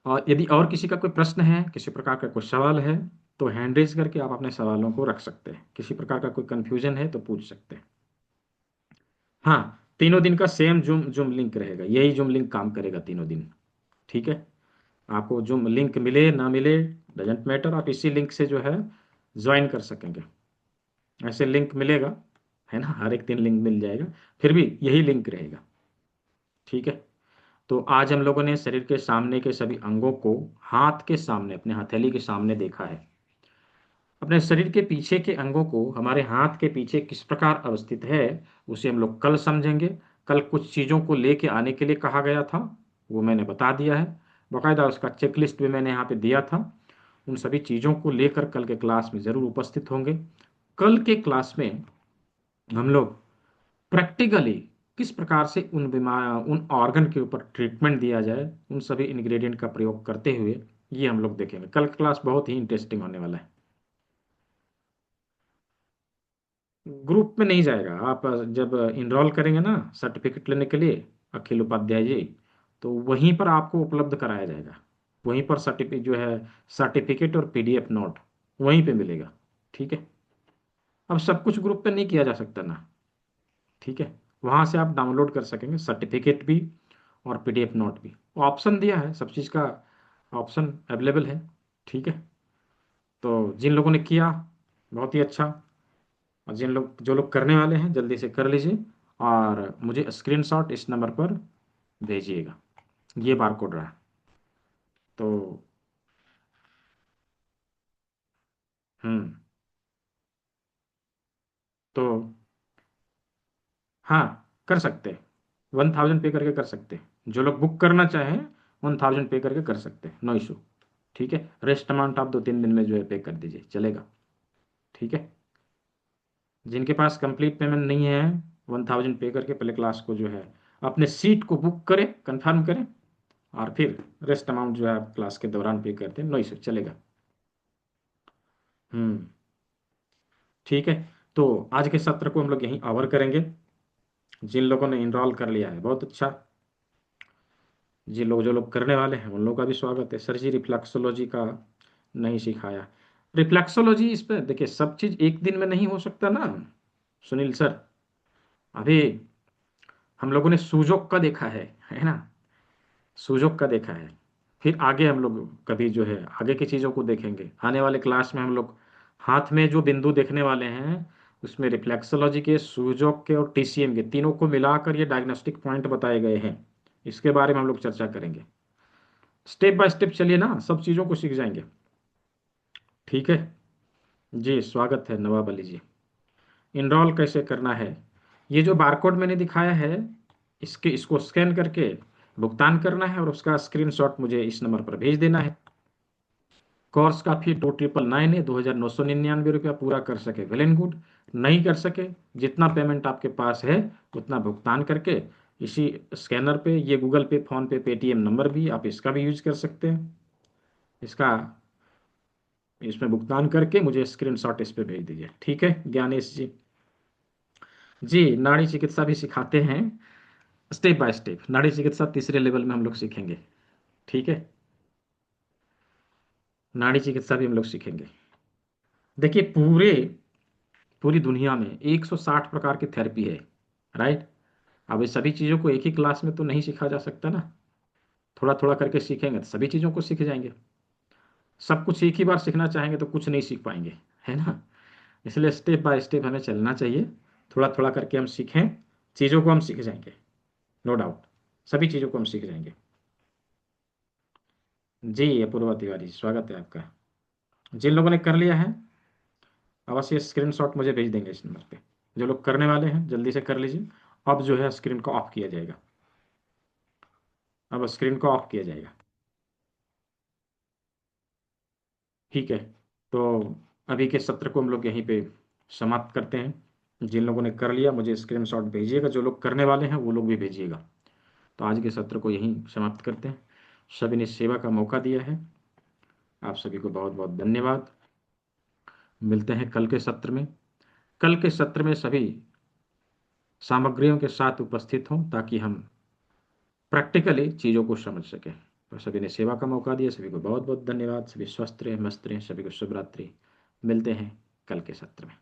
और यदि और किसी का कोई प्रश्न है, किसी प्रकार का कोई सवाल है, तो हैंड रेज करके आप अपने सवालों को रख सकते हैं। किसी प्रकार का कोई कंफ्यूजन है तो पूछ सकते हैं। हाँ, तीनों दिन का सेम जूम जूम लिंक रहेगा, यही जूम लिंक काम करेगा तीनों दिन। ठीक है। आपको जूम लिंक मिले ना मिले, डजेंट मैटर, आप इसी लिंक से जो है ज्वाइन कर सकेंगे। ऐसे लिंक मिलेगा, है ना, हर एक दिन लिंक मिल जाएगा, फिर भी यही लिंक रहेगा। ठीक है। तो आज हम लोगों ने शरीर के सामने के सभी अंगों को हाथ के सामने, अपने हथेली के सामने देखा है। अपने शरीर के पीछे के अंगों को हमारे हाथ के पीछे किस प्रकार अवस्थित है, उसे हम लोग कल समझेंगे। कल कुछ चीज़ों को लेके आने के लिए कहा गया था, वो मैंने बता दिया है। बाकायदा उसका चेकलिस्ट भी मैंने यहाँ पे दिया था। उन सभी चीज़ों को लेकर कल के क्लास में ज़रूर उपस्थित होंगे। कल के क्लास में हम लोग प्रैक्टिकली किस प्रकार से उन ऑर्गन के ऊपर ट्रीटमेंट दिया जाए, उन सभी इंग्रेडिएंट का प्रयोग करते हुए, ये हम लोग देखेंगे। कल का क्लास बहुत ही इंटरेस्टिंग होने वाला है। ग्रुप में नहीं जाएगा, आप जब इनरोल करेंगे ना सर्टिफिकेट लेने के लिए अखिल उपाध्याय जी, तो वहीं पर आपको उपलब्ध कराया जाएगा। वहीं पर सर्टिफिकेट जो है, सर्टिफिकेट और पीडीएफ नोट वहीं पे मिलेगा। ठीक है। अब सब कुछ ग्रुप पे नहीं किया जा सकता ना। ठीक है। वहां से आप डाउनलोड कर सकेंगे सर्टिफिकेट भी और पीडीएफ नोट भी। ऑप्शन दिया है, सब चीज़ का ऑप्शन अवेलेबल है। ठीक है। तो जिन लोगों ने किया बहुत ही अच्छा, और जिन लोग, जो लोग करने वाले हैं जल्दी से कर लीजिए, और मुझे स्क्रीनशॉट इस नंबर पर भेजिएगा। ये बारकोड रहा। तो हम्म तो हाँ, कर सकते हैं, 1000 पे करके कर सकते हैं। जो लोग बुक करना चाहें 1000 पे करके कर सकते हैं, नो इशू। ठीक है। रेस्ट अमाउंट आप 2-3 दिन में जो है पे कर दीजिए, चलेगा। ठीक है। जिनके पास कंप्लीट पेमेंट नहीं है, 1000 पे करके पहले क्लास को जो है अपने सीट को बुक करें, कंफर्म करें, और फिर रेस्ट अमाउंट जो है आप क्लास के दौरान पे करते हैं, नो इशू, चलेगा। हम्म ठीक है। तो आज के सत्र को हम लोग यहीं ओवर करेंगे। जिन लोगों ने इनरोल कर लिया है बहुत अच्छा, जिन लोग, जो लोग करने वाले हैं उन लोगों का भी स्वागत है। सर जी रिफ्लेक्सोलॉजी का नहीं सिखाया, रिफ्लेक्सोलॉजी, इस पे देखिए सब चीज एक दिन में नहीं हो सकता ना सुनील सर। अभी हम लोगों ने सूजोक का देखा है ना, सूजोक का देखा है। फिर आगे हम लोग कभी जो है आगे की चीज़ों को देखेंगे आने वाले क्लास में। हम लोग हाथ में जो बिंदु देखने वाले हैं उसमें रिफ्लेक्सोलॉजी के, सूजोक के और टीसीएम के तीनों को मिलाकर ये डायग्नोस्टिक पॉइंट बताए गए हैं। इसके बारे में हम लोग चर्चा करेंगे स्टेप बाय स्टेप। चलिए ना, सब चीज़ों को सीख जाएंगे। ठीक है जी, स्वागत है नवाब अली जी। इनरोल कैसे करना है, ये जो बारकोड मैंने दिखाया है इसको स्कैन करके भुगतान करना है और उसका स्क्रीनशॉट मुझे इस नंबर पर भेज देना है। कोर्स का फी 2999 है, 2,999 रुपया। पूरा कर सके वेल एंड गुड, नहीं कर सके जितना पेमेंट आपके पास है उतना भुगतान करके इसी स्कैनर पे, ये गूगल पे, फोन पे, पेटीएम नंबर भी आप इसका भी यूज कर सकते हैं। इसका इसमें भुगतान करके मुझे स्क्रीनशॉट इस पे भेज दीजिए। ठीक है ज्ञानेश जी। जी, नाड़ी चिकित्सा भी सिखाते हैं स्टेप बाय स्टेप। नाड़ी चिकित्सा तीसरे लेवल में हम लोग सीखेंगे। ठीक है, नाड़ी चिकित्सा भी हम लोग सीखेंगे। देखिए पूरी दुनिया में 160 प्रकार की थेरेपी है, राइट। अब ये सभी चीज़ों को एक ही क्लास में तो नहीं सीखा जा सकता ना, थोड़ा थोड़ा करके सीखेंगे तो सभी चीज़ों को सीख जाएंगे। सब कुछ एक ही बार सीखना चाहेंगे तो कुछ नहीं सीख पाएंगे, है ना। इसलिए स्टेप बाय स्टेप हमें चलना चाहिए, थोड़ा थोड़ा करके हम सीखें, चीज़ों को हम सीख जाएंगे, नो डाउट सभी चीज़ों को हम सीख जाएंगे। जी अपूर्वा तिवारी, स्वागत है आपका। जिन लोगों ने कर लिया है अवश्य स्क्रीनशॉट मुझे भेज देंगे इस नंबर पे। जो लोग करने वाले हैं जल्दी से कर लीजिए। अब जो है स्क्रीन को ऑफ किया जाएगा, अब स्क्रीन को ऑफ किया जाएगा। ठीक है, तो अभी के सत्र को हम लोग यहीं पे समाप्त करते हैं। जिन लोगों ने कर लिया मुझे स्क्रीनशॉट भेजिएगा, जो लोग करने वाले हैं वो लोग भी भेजिएगा। तो आज के सत्र को यहीं समाप्त करते हैं। सभी ने सेवा का मौका दिया है, आप सभी को बहुत बहुत धन्यवाद। मिलते हैं कल के सत्र में। कल के सत्र में सभी सामग्रियों के साथ उपस्थित हों ताकि हम प्रैक्टिकली चीज़ों को समझ सकें। तो सभी ने सेवा का मौका दिया, सभी को बहुत बहुत धन्यवाद। सभी स्वस्थ रहें, मस्त रहें, सभी को शुभ रात्रि। मिलते हैं कल के सत्र में।